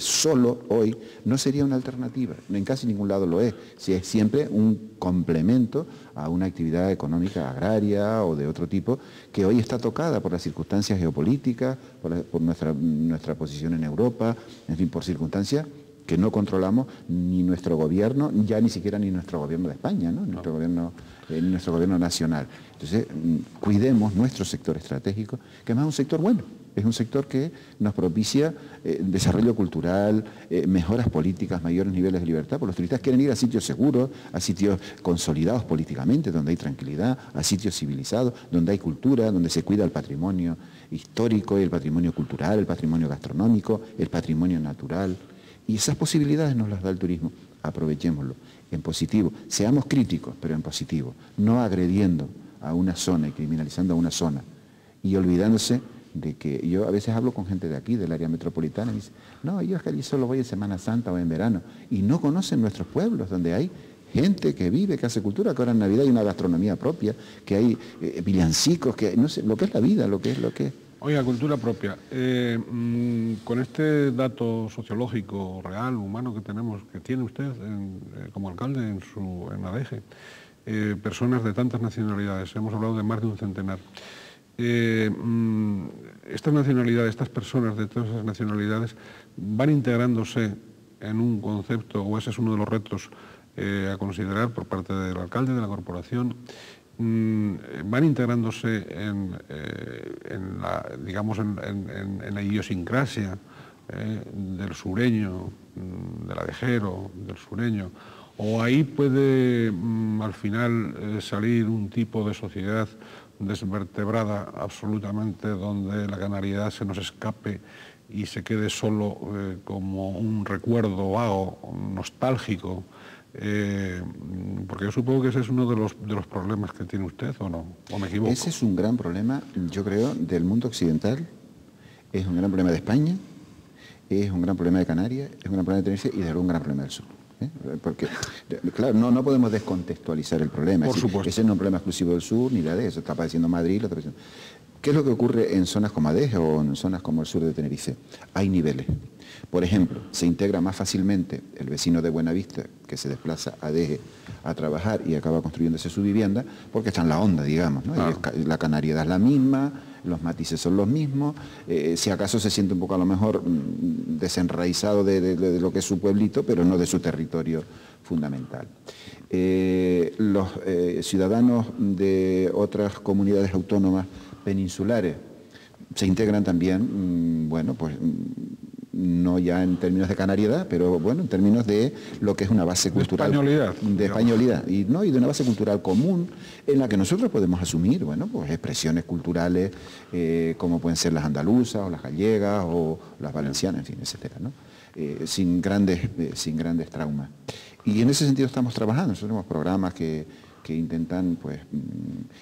solo hoy no sería una alternativa, en casi ningún lado lo es, si es siempre un complemento a una actividad económica agraria o de otro tipo, que hoy está tocada por las circunstancias geopolíticas, por nuestra posición en Europa, en fin, por circunstancias que no controlamos ni nuestro gobierno, ya ni siquiera ni nuestro gobierno de España, ¿no? Nuestro gobierno nacional. Entonces, cuidemos nuestro sector estratégico, que además es un sector bueno. Es un sector que nos propicia desarrollo cultural, mejoras políticas, mayores niveles de libertad, porque los turistas quieren ir a sitios seguros, a sitios consolidados políticamente, donde hay tranquilidad, a sitios civilizados, donde hay cultura, donde se cuida el patrimonio histórico, el patrimonio cultural, el patrimonio gastronómico, el patrimonio natural. Y esas posibilidades nos las da el turismo. Aprovechémoslo en positivo. Seamos críticos, pero en positivo. No agrediendo a una zona y criminalizando a una zona. Y olvidándose de que yo a veces hablo con gente de aquí, del área metropolitana, y me dicen, no, yo es que allí solo voy en Semana Santa o en verano, y no conocen nuestros pueblos, donde hay gente que vive, que hace cultura, que ahora en Navidad hay una gastronomía propia, que hay villancicos, que no sé, lo que es la vida, lo que es. Oiga, cultura propia. Con este dato sociológico, real, humano que tenemos, que tiene usted como alcalde en Adeje, personas de tantas nacionalidades, hemos hablado de más de un centenar. Estas nacionalidades, estas personas de todas esas nacionalidades van integrándose en un concepto, o ese es uno de los retos a considerar por parte del alcalde, de la corporación, van integrándose en la idiosincrasia del sureño, del adejero, del sureño, o ahí puede al final salir un tipo de sociedad desvertebrada absolutamente, donde la canariedad se nos escape y se quede solo como un recuerdo vago, nostálgico, porque yo supongo que ese es uno de los problemas que tiene usted, ¿o no? ¿O me equivoco? Ese es un gran problema, yo creo, del mundo occidental, es un gran problema de España, es un gran problema de Canarias, es un gran problema de Tenerife y desde luego un gran problema del sur. Porque, claro, no podemos descontextualizar el problema. Por supuesto. Ese no es un problema exclusivo del sur ni de Adeje, eso está padeciendo Madrid, lo está padeciendo. ¿Qué es lo que ocurre en zonas como Adeje o en zonas como el sur de Tenerife? Hay niveles. Por ejemplo, se integra más fácilmente el vecino de Buenavista, que se desplaza a Adeje a trabajar y acaba construyéndose su vivienda, porque está en la onda, digamos, ¿no? Claro. La canariedad es la misma, los matices son los mismos, si acaso se siente un poco a lo mejor desenraizado de lo que es su pueblito, pero no de su territorio fundamental. Los ciudadanos de otras comunidades autónomas peninsulares se integran también, bueno, pues no ya en términos de canariedad, pero bueno, en términos de lo que es una base cultural. De españolidad. Y de una base cultural común en la que nosotros podemos asumir, bueno, pues expresiones culturales como pueden ser las andaluzas o las gallegas o las valencianas, en fin, etcétera, ¿no? sin grandes traumas. Y en ese sentido estamos trabajando. Nosotros tenemos programas que intentan, pues,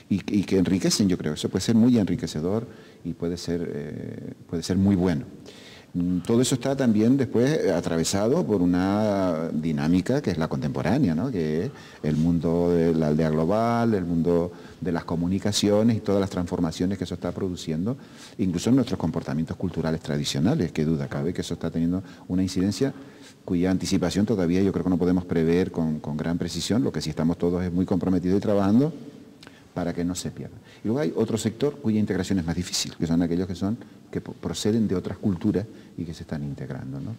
y que enriquecen, yo creo. Eso puede ser muy enriquecedor y puede ser muy bueno. Todo eso está también después atravesado por una dinámica que es la contemporánea, ¿no? Que es el mundo de la aldea global, el mundo de las comunicaciones y todas las transformaciones que eso está produciendo, incluso en nuestros comportamientos culturales tradicionales, que duda cabe que eso está teniendo una incidencia cuya anticipación todavía yo creo que no podemos prever con gran precisión. Lo que sí estamos todos es muy comprometidos y trabajando para que no se pierda. Y luego hay otro sector cuya integración es más difícil, que son aquellos que proceden de otras culturas y que se están integrando, ¿no?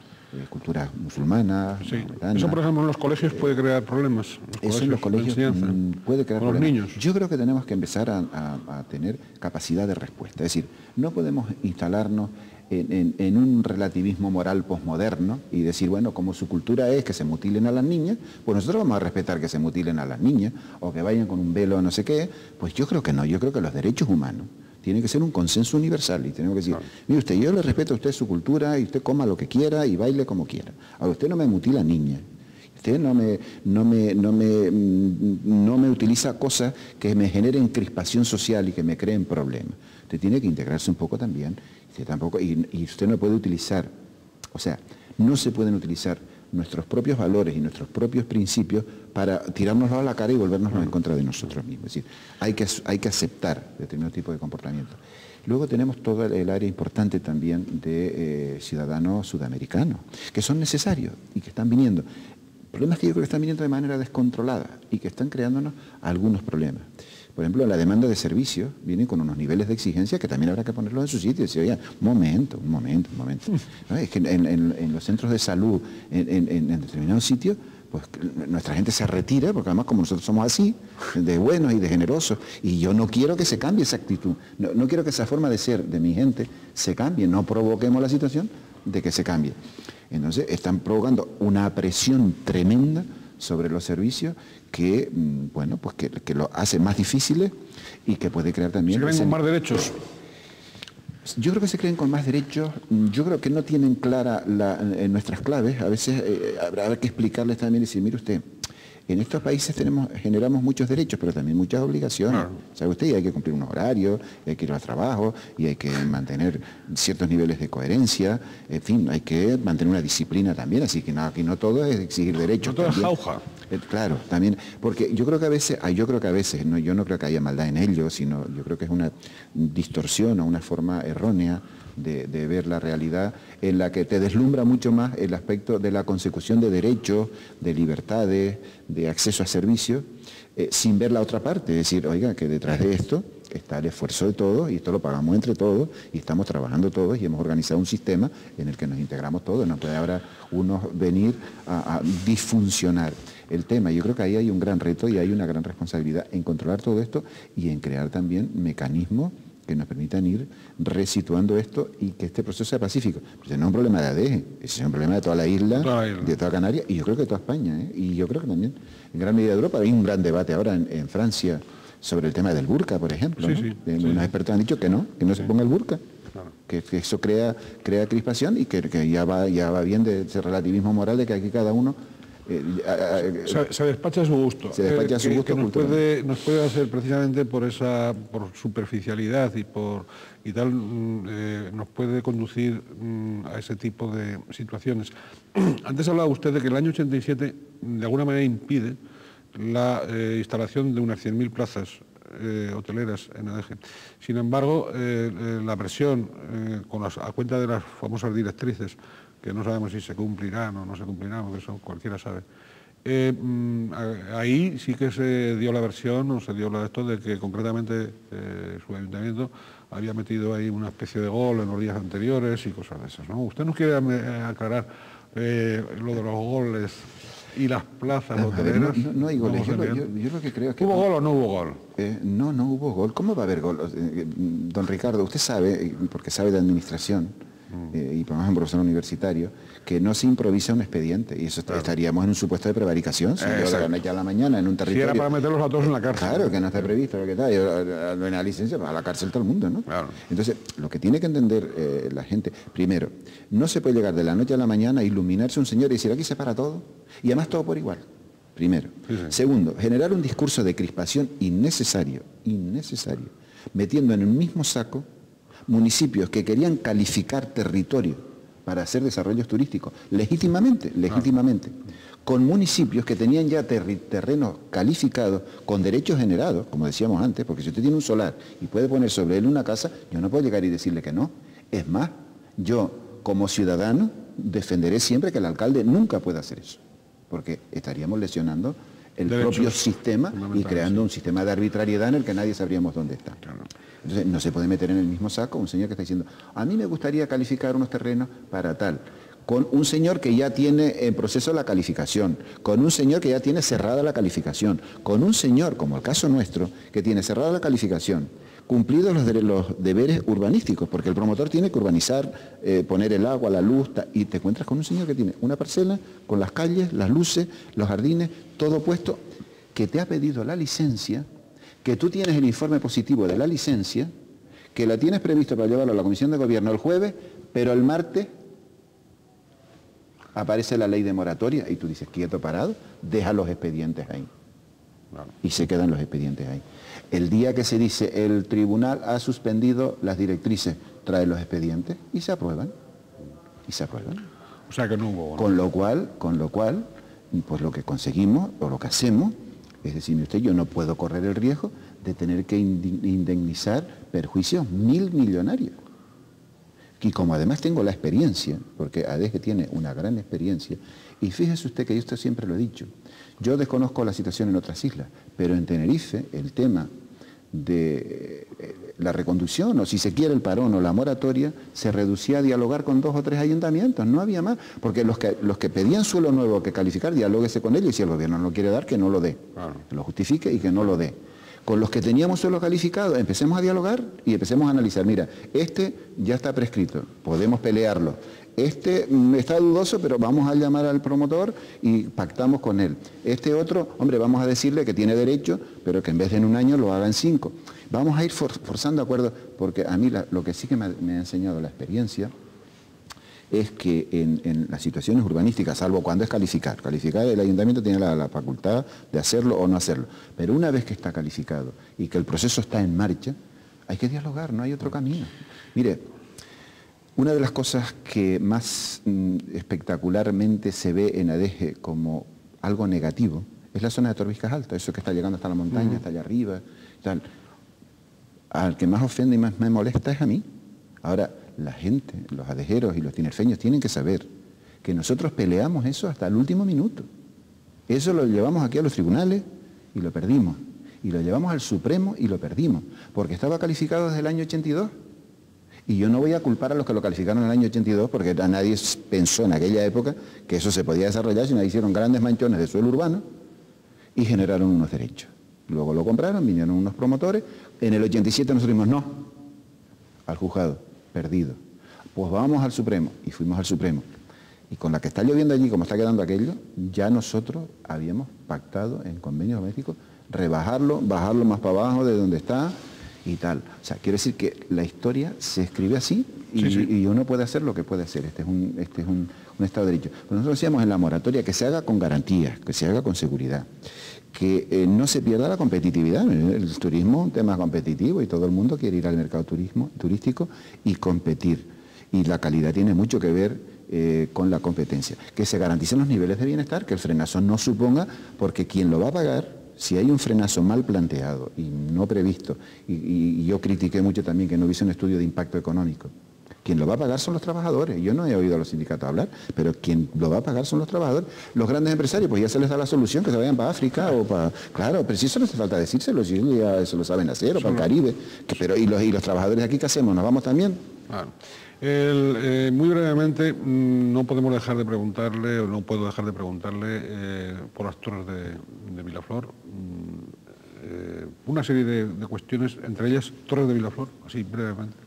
Culturas musulmanas, sí. Eso, por ejemplo, en los colegios puede crear problemas. Eso en los colegios puede crear problemas. Los niños. Yo creo que tenemos que empezar a tener capacidad de respuesta. Es decir, no podemos instalarnos en un relativismo moral posmoderno y decir, bueno, como su cultura es que se mutilen a las niñas, pues nosotros vamos a respetar que se mutilen a las niñas o que vayan con un velo o no sé qué. Pues yo creo que no, yo creo que los derechos humanos tienen que ser un consenso universal y tenemos que decir, mire usted, yo le respeto a usted su cultura y usted coma lo que quiera y baile como quiera. Ahora, usted no me mutila niña. Usted no me utiliza cosas que me generen crispación social y que me creen problemas. Usted tiene que integrarse un poco también. Y usted no puede utilizar, o sea, no se pueden utilizar nuestros propios valores y nuestros propios principios para tirárnoslos a la cara y volvernoslos en contra de nosotros mismos. Es decir, hay que aceptar determinado tipo de comportamiento. Luego tenemos todo el área importante también de ciudadanos sudamericanos, que son necesarios y que están viniendo. El problema es que yo creo que están viniendo de manera descontrolada y que están creándonos algunos problemas. Por ejemplo, la demanda de servicios viene con unos niveles de exigencia que también habrá que ponerlos en su sitio y decir, oye, un momento. ¿No? Es que en los centros de salud, en determinados sitios, pues nuestra gente se retira, porque además como nosotros somos así, de buenos y de generosos, y yo no quiero que se cambie esa actitud, no quiero que esa forma de ser de mi gente se cambie, no provoquemos la situación de que se cambie. Entonces están provocando una presión tremenda sobre los servicios que, bueno, pues que lo hace más difíciles y que puede crear también... ¿Se creen con más derechos? Yo creo que se creen con más derechos, yo creo que no tienen clara en nuestras claves, a veces habrá que explicarles también y decir, mire usted, en estos países generamos muchos derechos, pero también muchas obligaciones. ¿Sabe usted? Y hay que cumplir unos horarios, y hay que ir al trabajo, y hay que mantener ciertos niveles de coherencia, en fin, hay que mantener una disciplina también, así que aquí no todo es exigir derechos. No todo es jauja. Claro, también, porque yo creo que a veces, yo no creo que haya maldad en ello, sino yo creo que es una distorsión o una forma errónea de ver la realidad en la que te deslumbra mucho más el aspecto de la consecución de derechos, de libertades, de acceso a servicios, sin ver la otra parte, es decir, oiga, que detrás de esto está el esfuerzo de todos y esto lo pagamos entre todos y estamos trabajando todos y hemos organizado un sistema en el que nos integramos todos, no puede ahora uno venir a disfuncionar el tema. Yo creo que ahí hay un gran reto y hay una gran responsabilidad en controlar todo esto y en crear también mecanismos que nos permitan ir resituando esto y que este proceso sea pacífico. Pues no es un problema de ADEGE, es un problema de toda la isla, de toda Canarias y yo creo que de toda España. Y yo creo que también en gran medida de Europa. Hay un gran debate ahora en Francia sobre el tema del burka, por ejemplo. Sí, ¿no? Unos expertos han dicho que no se ponga el burka. Claro. Que eso crea crispación y que ya va bien de ese relativismo moral de que aquí cada uno... se despacha a su gusto. Se despacha a su gusto. Que nos puede hacer precisamente por superficialidad y tal, nos puede conducir a ese tipo de situaciones. Antes hablaba usted de que el año 87 de alguna manera impide la instalación de unas 100.000 plazas hoteleras en ADEGE. Sin embargo, la presión a cuenta de las famosas directrices, que no sabemos si se cumplirán o no se cumplirán, porque eso cualquiera sabe. Ahí sí que se dio la versión, o se dio la de esto, de que concretamente su ayuntamiento había metido ahí una especie de gol en los días anteriores y cosas de esas, ¿no? ¿Usted nos quiere aclarar lo de los goles y las plazas hoteleras? No hay goles. Yo lo que creo es que... ¿Hubo gol o no hubo gol? No hubo gol. ¿Cómo va a haber gol? Don Ricardo, usted sabe, porque sabe de administración, y por más un profesor universitario, que no se improvisa un expediente, y eso estaríamos en un supuesto de prevaricación, si yo de la noche a la mañana en un territorio... Si era para meterlos a todos en la cárcel. Claro, que no está previsto, que tal, no hay la licencia, para la cárcel todo el mundo, ¿no? Claro. Entonces, lo que tiene que entender la gente, primero, no se puede llegar de la noche a la mañana a iluminarse un señor y decir, aquí se para todo, y además todo por igual. Primero. Sí. Segundo, generar un discurso de crispación innecesario, metiendo en el mismo saco municipios que querían calificar territorio para hacer desarrollos turísticos, legítimamente, con municipios que tenían ya terrenos calificados, con derechos generados, como decíamos antes, porque si usted tiene un solar y puede poner sobre él una casa, yo no puedo llegar y decirle que no. Es más, yo como ciudadano defenderé siempre que el alcalde nunca pueda hacer eso, porque estaríamos lesionando el propio sistema y creando un sistema de arbitrariedad en el que nadie sabríamos dónde está. Claro. Entonces no se puede meter en el mismo saco un señor que está diciendo, a mí me gustaría calificar unos terrenos para tal, con un señor que ya tiene en proceso la calificación, con un señor que ya tiene cerrada la calificación, con un señor, como el caso nuestro, que tiene cerrada la calificación, cumplidos los deberes urbanísticos, porque el promotor tiene que urbanizar, poner el agua, la luz, y te encuentras con un señor que tiene una parcela con las calles, las luces, los jardines, todo puesto, que te ha pedido la licencia, que tú tienes el informe positivo de la licencia, que la tienes previsto para llevarlo a la Comisión de Gobierno el jueves, pero el martes aparece la ley de moratoria y tú dices, quieto parado, deja los expedientes ahí. Y se quedan los expedientes ahí. El día que se dice el tribunal ha suspendido las directrices, trae los expedientes y se aprueban. O sea que no hubo... ¿no? Con lo cual, pues lo que conseguimos o lo que hacemos es decir, usted, yo no puedo correr el riesgo de tener que indemnizar perjuicios millonarios. Y como además tengo la experiencia, porque ADEGE tiene una gran experiencia, y fíjese usted que yo esto siempre lo he dicho, yo desconozco la situación en otras islas, pero en Tenerife el tema de la reconducción, o si se quiere el parón o la moratoria, se reducía a dialogar con 2 o 3 ayuntamientos, no había más, porque los que pedían suelo nuevo que calificar, dialóguese con ellos, y si el gobierno no quiere dar, que no lo dé, que lo justifique y que no lo dé. Con los que teníamos suelo calificado, empecemos a dialogar y empecemos a analizar, mira, este ya está prescrito, podemos pelearlo, este está dudoso, pero vamos a llamar al promotor y pactamos con él. Este otro, hombre, vamos a decirle que tiene derecho, pero que en vez de en 1 año lo haga en 5. Vamos a ir forzando acuerdos, porque a mí lo que sí que me ha enseñado la experiencia es que en las situaciones urbanísticas, salvo cuando es calificar, el ayuntamiento tiene la facultad de hacerlo o no hacerlo, pero una vez que está calificado y que el proceso está en marcha, hay que dialogar, no hay otro camino. Mire, una de las cosas que más espectacularmente se ve en ADEGE como algo negativo es la zona de Torbiscas Altas, eso que está llegando hasta la montaña, hasta allá arriba, tal. Al que más ofende y más me molesta es a mí. Ahora, la gente, los adejeros y los tinerfeños tienen que saber que nosotros peleamos eso hasta el último minuto. Eso lo llevamos aquí a los tribunales y lo perdimos. Y lo llevamos al Supremo y lo perdimos, porque estaba calificado desde el año 82. Y yo no voy a culpar a los que lo calificaron en el año 82, porque a nadie pensó en aquella época que eso se podía desarrollar, sino hicieron grandes manchones de suelo urbano y generaron unos derechos. Luego lo compraron, vinieron unos promotores. En el 87 nosotros dijimos no, al juzgado, perdido. Pues vamos al Supremo, y fuimos al Supremo. Y con la que está lloviendo allí, como está quedando aquello, ya nosotros habíamos pactado en convenios domésticos rebajarlo, bajarlo más para abajo de donde está y tal. O sea, quiero decir que la historia se escribe así y uno puede hacer lo que puede hacer. Este es un Estado de Derecho. Pero nosotros decíamos en la moratoria que se haga con garantías, que se haga con seguridad, que no se pierda la competitividad. El turismo es un tema competitivo y todo el mundo quiere ir al mercado turístico y competir. Y la calidad tiene mucho que ver con la competencia. Que se garanticen los niveles de bienestar, que el frenazo no suponga, porque quien lo va a pagar, si hay un frenazo mal planteado y no previsto, y yo critiqué mucho también que no hubiese un estudio de impacto económico, quien lo va a pagar son los trabajadores. Yo no he oído a los sindicatos hablar, pero quien lo va a pagar son los trabajadores. Los grandes empresarios, pues ya se les da la solución, que se vayan para África o para... Claro, pero si eso no hace falta decírselo, si ya eso lo saben hacer, o para el Caribe. ¿Y los trabajadores de aquí qué hacemos? ¿Nos vamos también? Claro. Muy brevemente, no podemos dejar de preguntarle, o no puedo dejar de preguntarle por las torres de Vilaflor, una serie de cuestiones, entre ellas Torres de Vilaflor, así brevemente.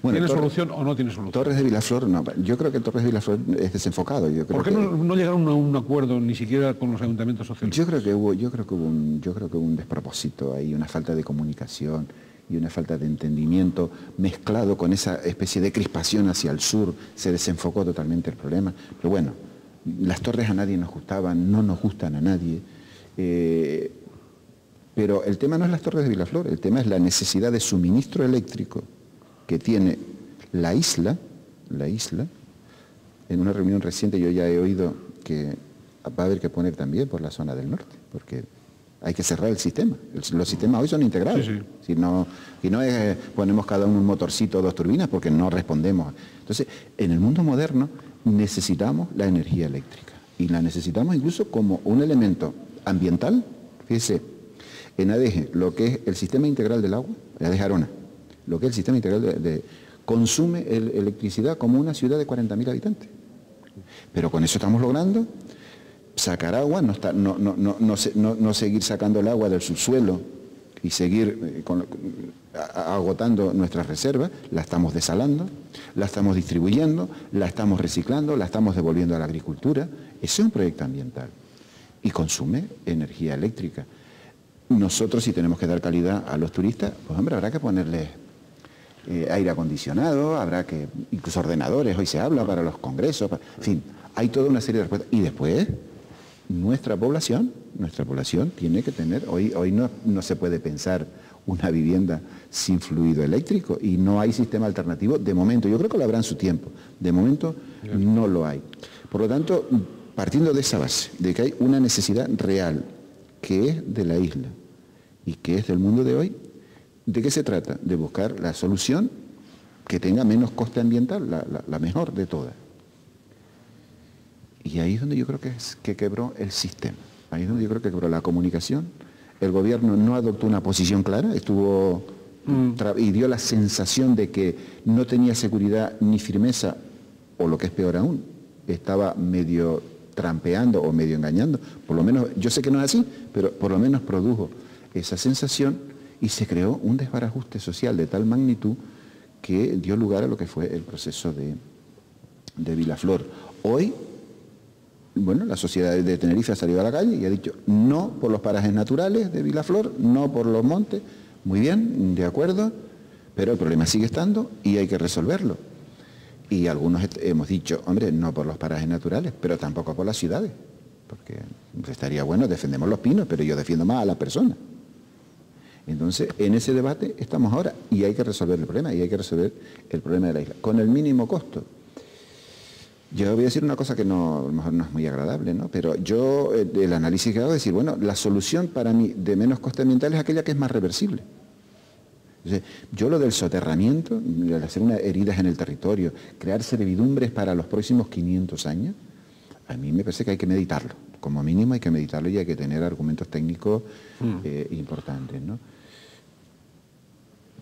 Bueno, ¿Tiene solución o no tiene solución? Torres de Vilaflor, no. Yo creo que Torres de Vilaflor es desenfocado. ¿Por qué no llegaron a un acuerdo ni siquiera con los ayuntamientos socialistas? Yo creo que hubo un despropósito ahí, una falta de comunicación y una falta de entendimiento mezclado con esa especie de crispación hacia el sur. Se desenfocó totalmente el problema. Pero bueno, las torres a nadie nos gustaban, no nos gustan a nadie. Pero el tema no es las Torres de Vilaflor, el tema es la necesidad de suministro eléctrico que tiene la isla. En una reunión reciente yo ya he oído que va a haber que poner también por la zona del norte, porque hay que cerrar el sistema. Los sistemas hoy son integrados. Sí. Si no es, ponemos cada uno un motorcito o 2 turbinas porque no respondemos. Entonces, en el mundo moderno necesitamos la energía eléctrica y la necesitamos incluso como un elemento ambiental. Fíjese, en ADEGE, lo que es el sistema integral del agua, ADEGE Arona, lo que es el sistema integral consume electricidad como una ciudad de 40.000 habitantes. Pero con eso estamos logrando sacar agua, no seguir sacando el agua del subsuelo y seguir agotando nuestras reservas. La estamos desalando, la estamos distribuyendo, la estamos reciclando, la estamos devolviendo a la agricultura. Ese es un proyecto ambiental y consume energía eléctrica. Nosotros, si tenemos que dar calidad a los turistas, pues hombre, habrá que ponerles aire acondicionado, habrá que, incluso ordenadores, hoy se habla para los congresos, en fin, hay toda una serie de respuestas. Y después, nuestra población tiene que tener, hoy no se puede pensar una vivienda sin fluido eléctrico y no hay sistema alternativo de momento. Yo creo que lo habrá en su tiempo, de momento no lo hay. Por lo tanto, partiendo de esa base, de que hay una necesidad real que es de la isla y que es del mundo de hoy, ¿de qué se trata? De buscar la solución que tenga menos coste ambiental, la mejor de todas. Y ahí es donde yo creo que quebró el sistema, ahí es donde yo creo que quebró la comunicación. El gobierno no adoptó una posición clara, y dio la sensación de que no tenía seguridad ni firmeza, o lo que es peor aún, estaba medio trampeando o medio engañando. Por lo menos, yo sé que no es así, pero por lo menos produjo esa sensación y se creó un desbarajuste social de tal magnitud que dio lugar a lo que fue el proceso de Vilaflor. Hoy, bueno, la sociedad de Tenerife ha salido a la calle y ha dicho no por los parajes naturales de Vilaflor, no por los montes. Muy bien, de acuerdo, pero el problema sigue estando y hay que resolverlo. Y algunos hemos dicho, hombre, no por los parajes naturales, pero tampoco por las ciudades, porque estaría bueno, defendemos los pinos, pero yo defiendo más a las personas. Entonces, en ese debate estamos ahora y hay que resolver el problema, y hay que resolver el problema de la isla, con el mínimo costo. Yo voy a decir una cosa que a lo mejor no es muy agradable, ¿no? Pero yo, el análisis que hago es decir, bueno, la solución para mí de menos coste ambiental es aquella que es más reversible. Entonces, yo lo del soterramiento, de hacer unas heridas en el territorio, crear servidumbres para los próximos 500 años, a mí me parece que hay que meditarlo. Como mínimo hay que meditarlo y hay que tener argumentos técnicos importantes, ¿no?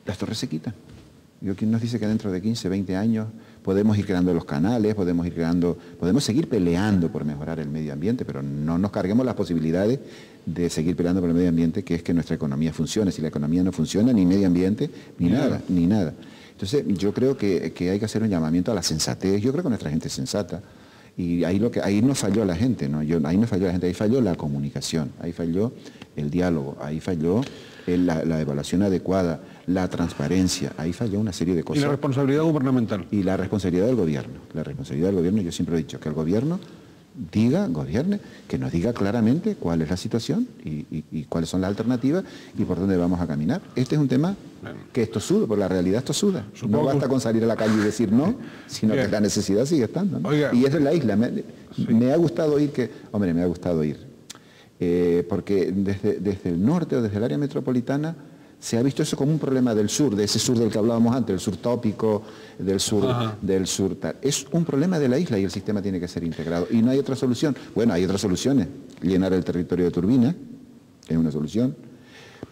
Las torres se quitan. ¿Quién nos dice que dentro de 15, 20 años podemos ir creando los canales, podemos seguir peleando por mejorar el medio ambiente, pero no nos carguemos las posibilidades de seguir peleando por el medio ambiente, que es que nuestra economía funcione? Si la economía no funciona, ni medio ambiente, ni nada. Entonces, yo creo que hay que hacer un llamamiento a la sensatez. Yo creo que nuestra gente es sensata. Y ahí no falló la gente, ¿no? Ahí no falló la gente, ahí falló la comunicación, ahí falló el diálogo, ahí falló la evaluación adecuada, la transparencia, ahí falló una serie de cosas. ¿Y la responsabilidad gubernamental? Y la responsabilidad del gobierno. La responsabilidad del gobierno, yo siempre he dicho que el gobierno gobierne, que nos diga claramente cuál es la situación y cuáles son las alternativas y por dónde vamos a caminar. Este es un tema que es tosudo, por la realidad es tosuda. No basta con salir a la calle y decir no, sino que la necesidad sigue estando, ¿no? Y es de la isla. Me ha gustado oír porque desde el norte o desde el área metropolitana se ha visto eso como un problema del sur, de ese sur del que hablábamos antes, el sur tópico, del sur tal. Es un problema de la isla y el sistema tiene que ser integrado. Y no hay otra solución. Bueno, hay otras soluciones. Llenar el territorio de turbinas es una solución.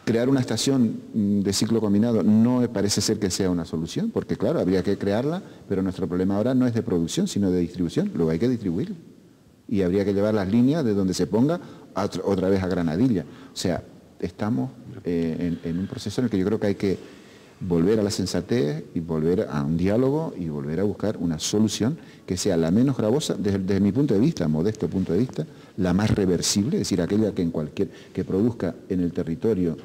Crear una estación de ciclo combinado no parece ser que sea una solución, porque claro, habría que crearla, pero nuestro problema ahora no es de producción, sino de distribución. Luego hay que distribuirla. Y habría que llevar las líneas de donde se ponga otra vez a Granadilla. O sea, estamos en un proceso en el que yo creo que volver a la sensatez y volver a un diálogo y volver a buscar una solución que sea la menos gravosa, desde mi punto de vista, modesto punto de vista, la más reversible, es decir, aquella que produzca en el territorio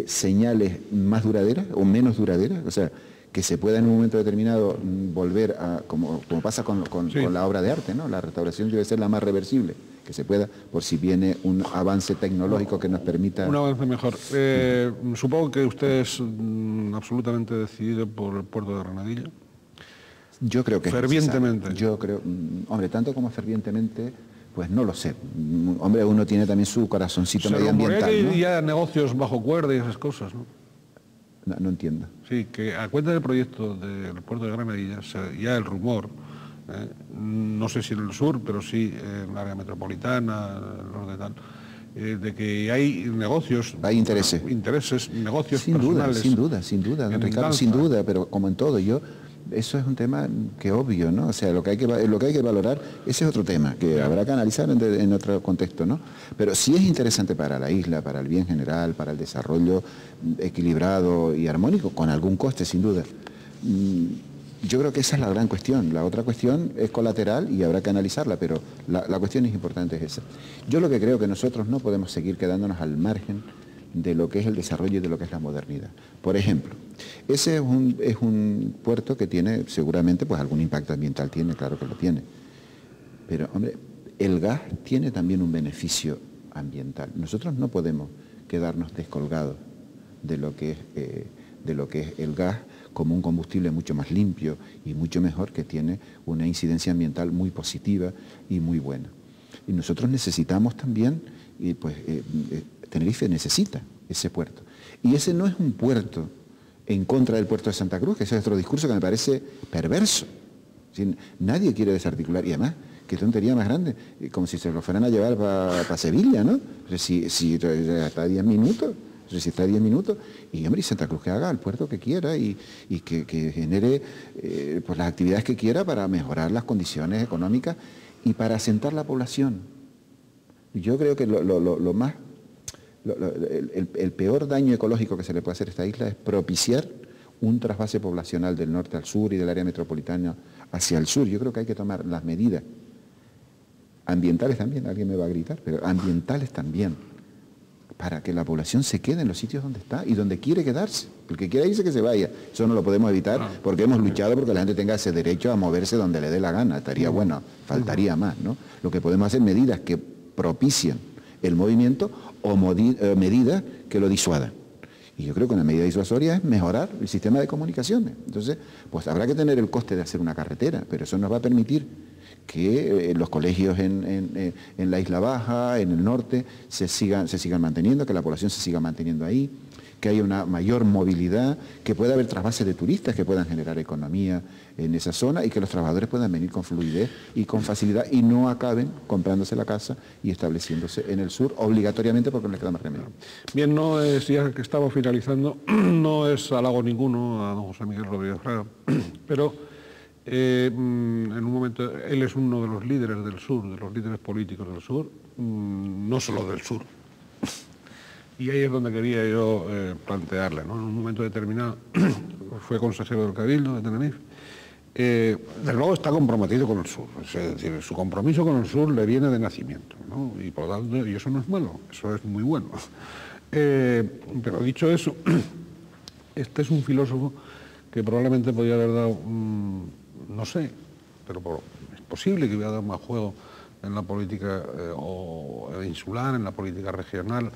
señales más duraderas o menos duraderas, o sea, que se pueda en un momento determinado volver a, como pasa con la obra de arte, ¿no? La restauración debe ser la más reversible, que se pueda, por si viene un avance tecnológico que nos permita... Un avance mejor. Supongo que usted es absolutamente decidido por el puerto de Granadilla. Yo creo que fervientemente. Yo creo, hombre, tanto como fervientemente, pues no lo sé. Hombre, uno tiene también su corazoncito medioambiental, que ¿no? ya negocios bajo cuerda y esas cosas, ¿no? No entiendo. Sí, que a cuenta del proyecto del puerto de Granadilla, ya el rumor, no sé si en el sur, pero sí en el área metropolitana, el norte tal, de que hay negocios... Hay intereses. Negocios sin personales. Sin duda, don Ricardo, sin duda, pero como en todo, eso es un tema que obvio, ¿no? O sea, lo que hay que valorar, ese es otro tema, que habrá que analizar en otro contexto, ¿no? Pero sí es interesante para la isla, para el bien general, para el desarrollo equilibrado y armónico, con algún coste, sin duda. Yo creo que esa es la gran cuestión. La otra cuestión es colateral y habrá que analizarla, pero la cuestión es importante es esa. Yo lo que creo que nosotros no podemos seguir quedándonos al margen de lo que es el desarrollo y de lo que es la modernidad. Por ejemplo, ese es un puerto que tiene seguramente pues algún impacto ambiental, claro que lo tiene. Pero, hombre, el gas tiene también un beneficio ambiental. Nosotros no podemos quedarnos descolgados de lo que es el gas como un combustible mucho más limpio y mucho mejor, que tiene una incidencia ambiental muy positiva y muy buena. Y nosotros necesitamos también, Tenerife necesita ese puerto. Y ese no es un puerto en contra del puerto de Santa Cruz, que ese es otro discurso que me parece perverso. Nadie quiere desarticular, y además, qué tontería más grande, como si se lo fueran a llevar para Sevilla, ¿no? Si está a 10 minutos, y hombre, y Santa Cruz que haga el puerto que quiera y que genere pues las actividades que quiera para mejorar las condiciones económicas y para asentar la población. Yo creo que el peor daño ecológico que se le puede hacer a esta isla es propiciar un trasvase poblacional del norte al sur y del área metropolitana hacia el sur. Yo creo que hay que tomar las medidas ambientales también, alguien me va a gritar, pero ambientales también, para que la población se quede en los sitios donde está y donde quiere quedarse. El que quiera irse, que se vaya. Eso no lo podemos evitar porque hemos luchado porque la gente tenga ese derecho a moverse donde le dé la gana. Estaría bueno, faltaría más, ¿no? Lo que podemos hacer medidas que propicien el movimiento o medidas que lo disuadan. Y yo creo que una medida disuasoria es mejorar el sistema de comunicaciones. Entonces, pues habrá que tener el coste de hacer una carretera, pero eso nos va a permitir que los colegios en la Isla Baja, en el norte, se sigan manteniendo, que la población se siga manteniendo ahí, que haya una mayor movilidad, que pueda haber trasvases de turistas que puedan generar economía en esa zona y que los trabajadores puedan venir con fluidez y con facilidad y no acaben comprándose la casa y estableciéndose en el sur obligatoriamente porque no les queda más remedio. Bien, no es, ya que estamos finalizando, no es halago ninguno a don José Miguel Rodríguez Fraga, pero en un momento, él es uno de los líderes del sur, de los líderes políticos del sur, no solo del sur. Y ahí es donde quería yo plantearle, ¿no? En un momento determinado fue consejero del Cabildo de Tenerife. Desde luego está comprometido con el sur, es decir, su compromiso con el sur le viene de nacimiento, ¿no? Y por lo tanto, y eso no es malo, eso es muy bueno. Pero dicho eso, este es un filósofo que probablemente podría haber dado, no sé, pero es posible que hubiera dado más juego en la política insular, en la política regional,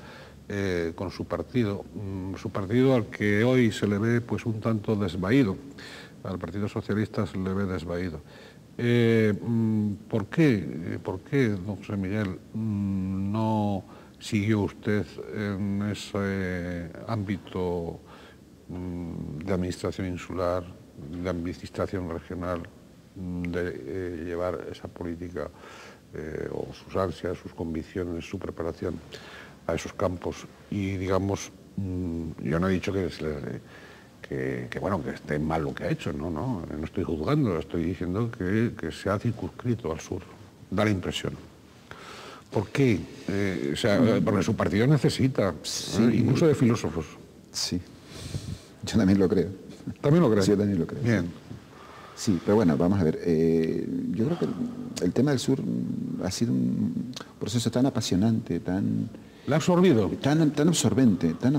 con su partido al que hoy se le ve pues un tanto desvaído, al Partido Socialista se le ve desvaído. ¿Por qué, don José Miguel, no siguió usted en ese ámbito de administración insular, de administración regional, de llevar esa política o sus ansias, sus convicciones, su preparación a esos campos? Y digamos, yo no he dicho que esté mal lo que ha hecho, no estoy juzgando, estoy diciendo que se ha circunscrito al sur, da la impresión. ¿Por qué? Porque su partido necesita, incluso de filósofos. Sí. Yo también lo creo. ¿También lo crees? Sí, yo también lo creo. Bien. Sí, pero bueno, vamos a ver. Yo creo que el tema del sur ha sido un proceso tan apasionante, tan... ¿La ha absorbido? Tan absorbente, tan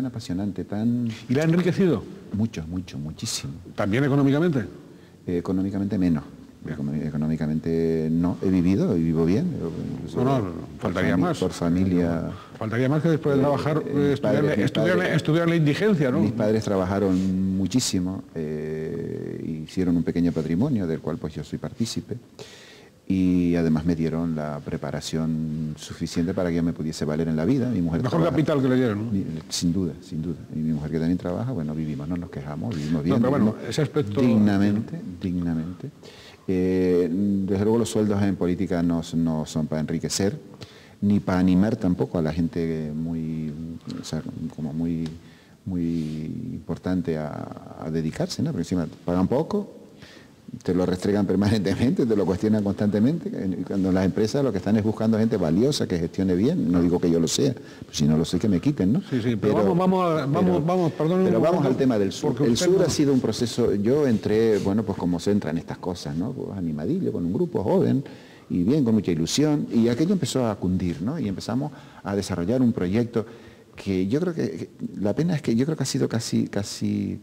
apasionante, tan... ¿Y la ha enriquecido? Muchísimo. ¿También económicamente? Económicamente menos. Económicamente no, he vivo bien. No, faltaría más. Por familia. Faltaría más que después de trabajar estudiar la indigencia, ¿no? Mis padres trabajaron muchísimo, hicieron un pequeño patrimonio del cual pues yo soy partícipe y además me dieron la preparación suficiente para que yo me pudiese valer en la vida. Mi mujer mejor capital que le dieron, ¿no? Sin duda. Y mi mujer que también trabaja, bueno, vivimos, no nos quejamos, vivimos bien. No, pero bueno, ese aspecto... Dignamente. Desde luego los sueldos en política no son para enriquecer, ni para animar tampoco a la gente muy importante a dedicarse, ¿no? Porque encima pagan poco, te lo restregan permanentemente, te lo cuestionan constantemente. Cuando las empresas lo que están es buscando gente valiosa que gestione bien, no digo que yo lo sea, pues si no lo sé que me quiten, ¿no? Sí, pero vamos al tema del sur. El sur ha sido un proceso, yo entré, bueno, pues como se entra en estas cosas, ¿no? Pues animadillo, con un grupo joven y bien, con mucha ilusión, y aquello empezó a cundir, ¿no? Y empezamos a desarrollar un proyecto que yo creo que, la pena es que yo creo que ha sido casi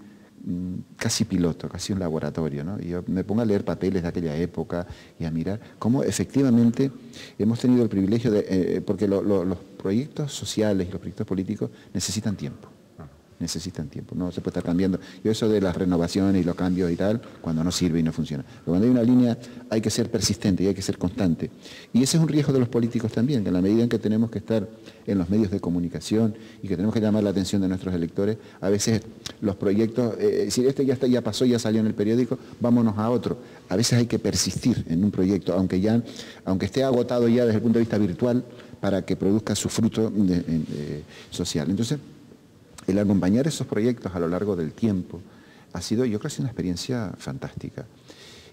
piloto, casi un laboratorio, ¿no? Y yo me pongo a leer papeles de aquella época y a mirar cómo efectivamente hemos tenido el privilegio de... porque los proyectos sociales y los proyectos políticos necesitan tiempo. No se puede estar cambiando. Yo eso de las renovaciones y los cambios y tal, cuando no sirve y no funciona. Pero cuando hay una línea hay que ser persistente y hay que ser constante. Y ese es un riesgo de los políticos también, que en la medida en que tenemos que estar en los medios de comunicación y que tenemos que llamar la atención de nuestros electores, a veces los proyectos, si este ya pasó, ya salió en el periódico, vámonos a otro. A veces hay que persistir en un proyecto, aunque esté agotado ya desde el punto de vista virtual, para que produzca su fruto social. Entonces, el acompañar esos proyectos a lo largo del tiempo ha sido, yo creo, una experiencia fantástica.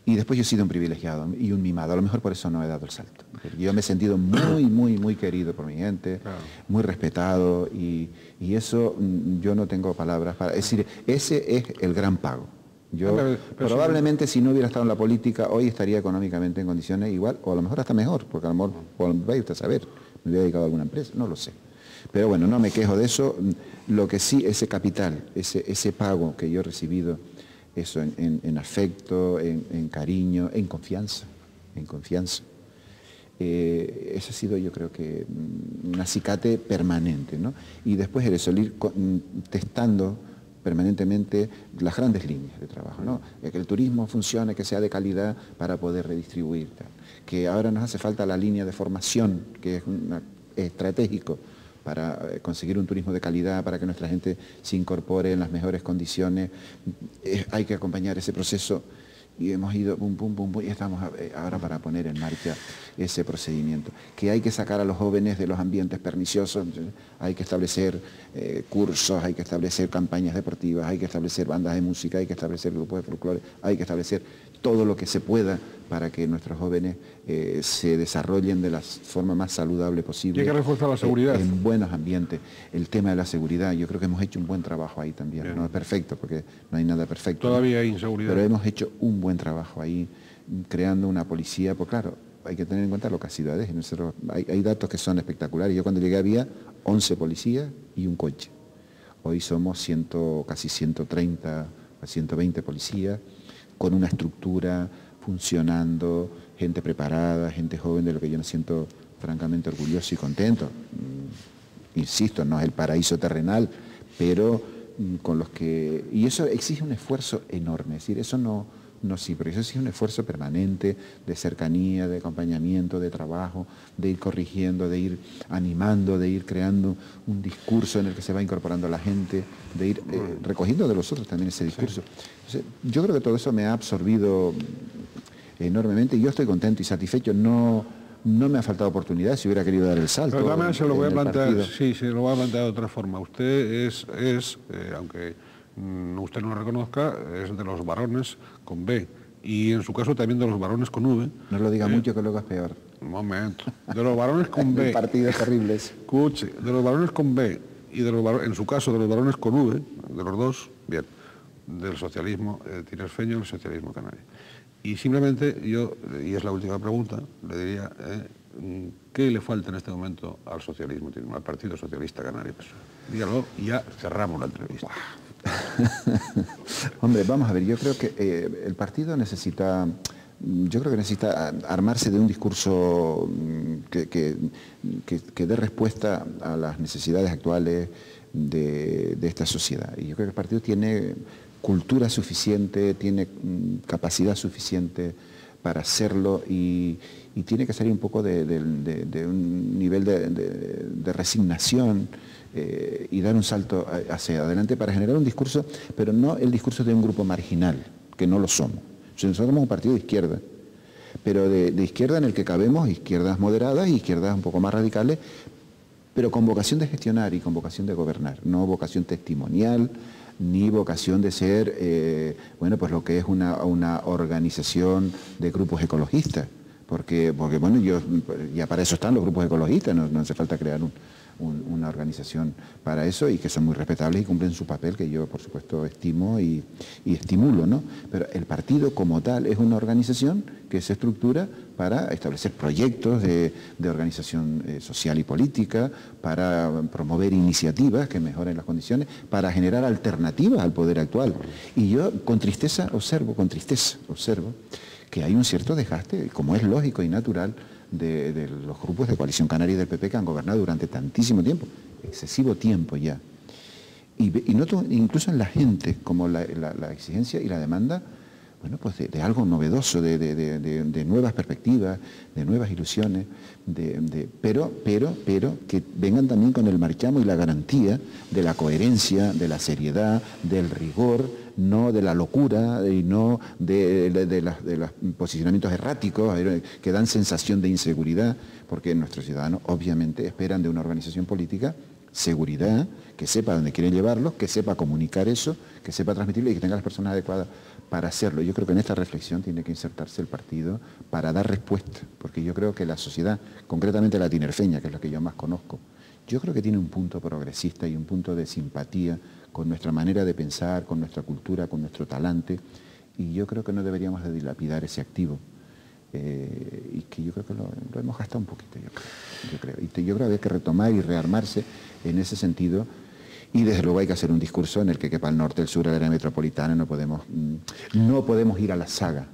Y después yo he sido un privilegiado y un mimado, a lo mejor por eso no he dado el salto. Yo me he sentido muy querido por mi gente, claro, muy respetado y eso yo no tengo palabras para... Es decir, ese es el gran pago. Yo probablemente si no hubiera estado en la política hoy estaría económicamente en condiciones igual o a lo mejor hasta mejor, porque a lo mejor, vaya usted a saber, me hubiera dedicado a alguna empresa, no lo sé. Pero bueno, no me quejo de eso. Lo que sí, ese capital, ese pago que yo he recibido, eso en afecto, en cariño, en confianza. Eso ha sido, yo creo que, un acicate permanente, ¿no? Y después el ir testando permanentemente las grandes líneas de trabajo, ¿no? Que el turismo funcione, que sea de calidad para poder redistribuir, tal. Que ahora nos hace falta la línea de formación, que es estratégico para conseguir un turismo de calidad, para que nuestra gente se incorpore en las mejores condiciones. Hay que acompañar ese proceso y hemos ido y estamos ahora para poner en marcha ese procedimiento. Que hay que sacar a los jóvenes de los ambientes perniciosos, hay que establecer cursos, hay que establecer campañas deportivas, hay que establecer bandas de música, hay que establecer grupos de folclore, hay que establecer todo lo que se pueda para que nuestros jóvenes se desarrollen de la forma más saludable posible. Y hay que reforzar la seguridad. En buenos ambientes. El tema de la seguridad, yo creo que hemos hecho un buen trabajo ahí también. Bien. No es perfecto, porque no hay nada perfecto. Todavía hay inseguridad. Pero hemos hecho un buen trabajo ahí, creando una policía, pues claro, hay que tener en cuenta lo que ha sido ADEGE. Hay datos que son espectaculares. Yo cuando llegué había 11 policías y un coche. Hoy somos casi 130 a 120 policías, con una estructura funcionando, gente preparada, gente joven, de lo que yo me siento francamente orgulloso y contento. Insisto, no es el paraíso terrenal, pero con los que... Y eso exige un esfuerzo enorme, es decir, eso no sí, pero eso exige un esfuerzo permanente de cercanía, de acompañamiento, de trabajo, de ir corrigiendo, de ir animando, de ir creando un discurso en el que se va incorporando la gente, de ir recogiendo de los otros también ese discurso. Entonces, yo creo que todo eso me ha absorbido enormemente y yo estoy contento y satisfecho. No me ha faltado oportunidad si hubiera querido dar el salto. Pero también se lo voy a plantear, se lo voy a plantear de otra forma. Usted aunque usted no lo reconozca, es de los varones con B. Y en su caso también de los varones con V. No lo diga mucho que luego es peor. Un momento. De los varones con B. Partidos terribles. Escuche, de los varones con B. y en su caso de los varones con V, de los dos, bien, del socialismo tinerfeño y el socialismo canario. Y simplemente yo, y es la última pregunta, le diría, ¿qué le falta en este momento al socialismo, al Partido Socialista Canario? Dígalo y ya cerramos la entrevista. Hombre, vamos a ver, yo creo que el partido necesita armarse de un discurso que dé respuesta a las necesidades actuales de esta sociedad. Y yo creo que el partido tiene cultura suficiente, tiene capacidad suficiente para hacerlo y tiene que salir un poco de un nivel de resignación y dar un salto hacia adelante para generar un discurso, pero no el discurso de un grupo marginal, que no lo somos. Nosotros somos un partido de izquierda, pero de izquierda en el que cabemos izquierdas moderadas y izquierdas un poco más radicales, pero con vocación de gestionar y con vocación de gobernar, no vocación testimonial, ni vocación de ser, bueno, pues lo que es una organización de grupos ecologistas, porque bueno, ya para eso están los grupos ecologistas, no hace falta crear una organización para eso y que son muy respetables y cumplen su papel que yo por supuesto estimo y estimulo, ¿no? Pero el partido como tal es una organización que se estructura para establecer proyectos de organización social y política, para promover iniciativas que mejoren las condiciones, para generar alternativas al poder actual. Y yo con tristeza observo que hay un cierto desgaste, como es lógico y natural, de los grupos de Coalición Canaria y del PP que han gobernado durante tantísimo tiempo, excesivo tiempo ya. Y noto incluso en la gente como la exigencia y la demanda, bueno, pues de algo novedoso, de nuevas perspectivas, de nuevas ilusiones, pero que vengan también con el marchamo y la garantía de la coherencia, de la seriedad, del rigor, no de la locura y no de los posicionamientos erráticos que dan sensación de inseguridad, porque nuestros ciudadanos obviamente esperan de una organización política seguridad, que sepa dónde quieren llevarlos, que sepa comunicar eso, que sepa transmitirlo y que tenga las personas adecuadas para hacerlo. Yo creo que en esta reflexión tiene que insertarse el partido para dar respuesta, porque yo creo que la sociedad, concretamente la tinerfeña, que es la que yo más conozco, yo creo que tiene un punto progresista y un punto de simpatía con nuestra manera de pensar, con nuestra cultura, con nuestro talante, y yo creo que no deberíamos de dilapidar ese activo, y que yo creo que lo hemos gastado un poquito, yo creo. Y yo creo que había que retomar y rearmarse en ese sentido, y desde luego hay que hacer un discurso en el que quepa el norte, el sur, el área metropolitana. No podemos ir a la saga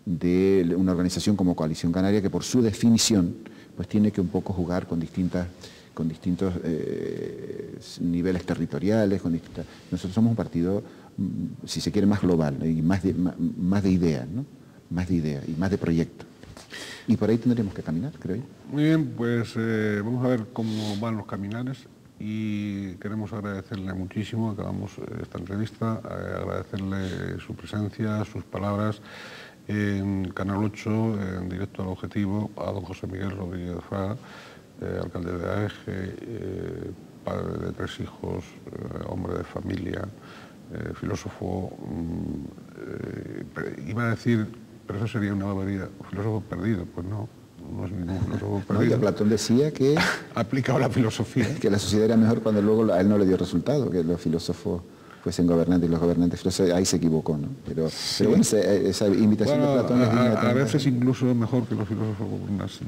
de una organización como Coalición Canaria, que por su definición pues tiene que un poco jugar con distintos niveles territoriales. Nosotros somos un partido, si se quiere, más global y más de ideas, ¿no? Más de ideas y más de proyectos. Y por ahí tendremos que caminar, creo yo. Muy bien, pues vamos a ver cómo van los caminares y queremos agradecerle muchísimo, acabamos esta entrevista, agradecerle su presencia, sus palabras en Canal 8, en directo al objetivo, a don José Miguel Rodríguez Fraga, alcalde de Adeje, padre de 3 hijos, hombre de familia, filósofo, iba a decir, pero eso sería una barbaridad, filósofo perdido, pues no es ningún filósofo perdido. No, Platón decía que ha aplicado la filosofía. Que la sociedad era mejor cuando luego a él no le dio resultado, que los filósofos fuesen gobernantes y los gobernantes filósofos, ahí se equivocó, ¿no? Pero bueno, esa invitación de Platón es digna a veces incluso mejor que los filósofos gobernasen.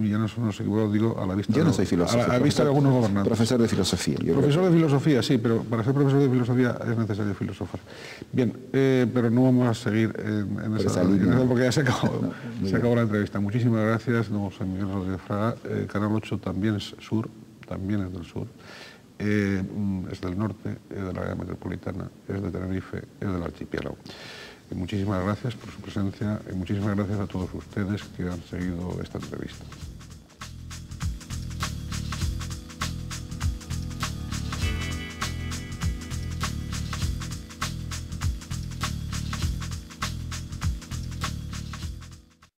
Ya no se equivocó, digo, a la vista. Yo no soy filósofo. A la vista de algunos gobernantes. Profesor de filosofía. Profesor de filosofía, sí, pero para ser profesor de filosofía es necesario filosofar. Bien, pero no vamos a seguir en esa línea, porque ya se acabó la entrevista. Muchísimas gracias, don José Miguel Rodríguez Fraga. Canal 8 también es sur, también es del sur. Es del norte, es de la área metropolitana, es de Tenerife, es del archipiélago. Muchísimas gracias por su presencia y muchísimas gracias a todos ustedes que han seguido esta entrevista.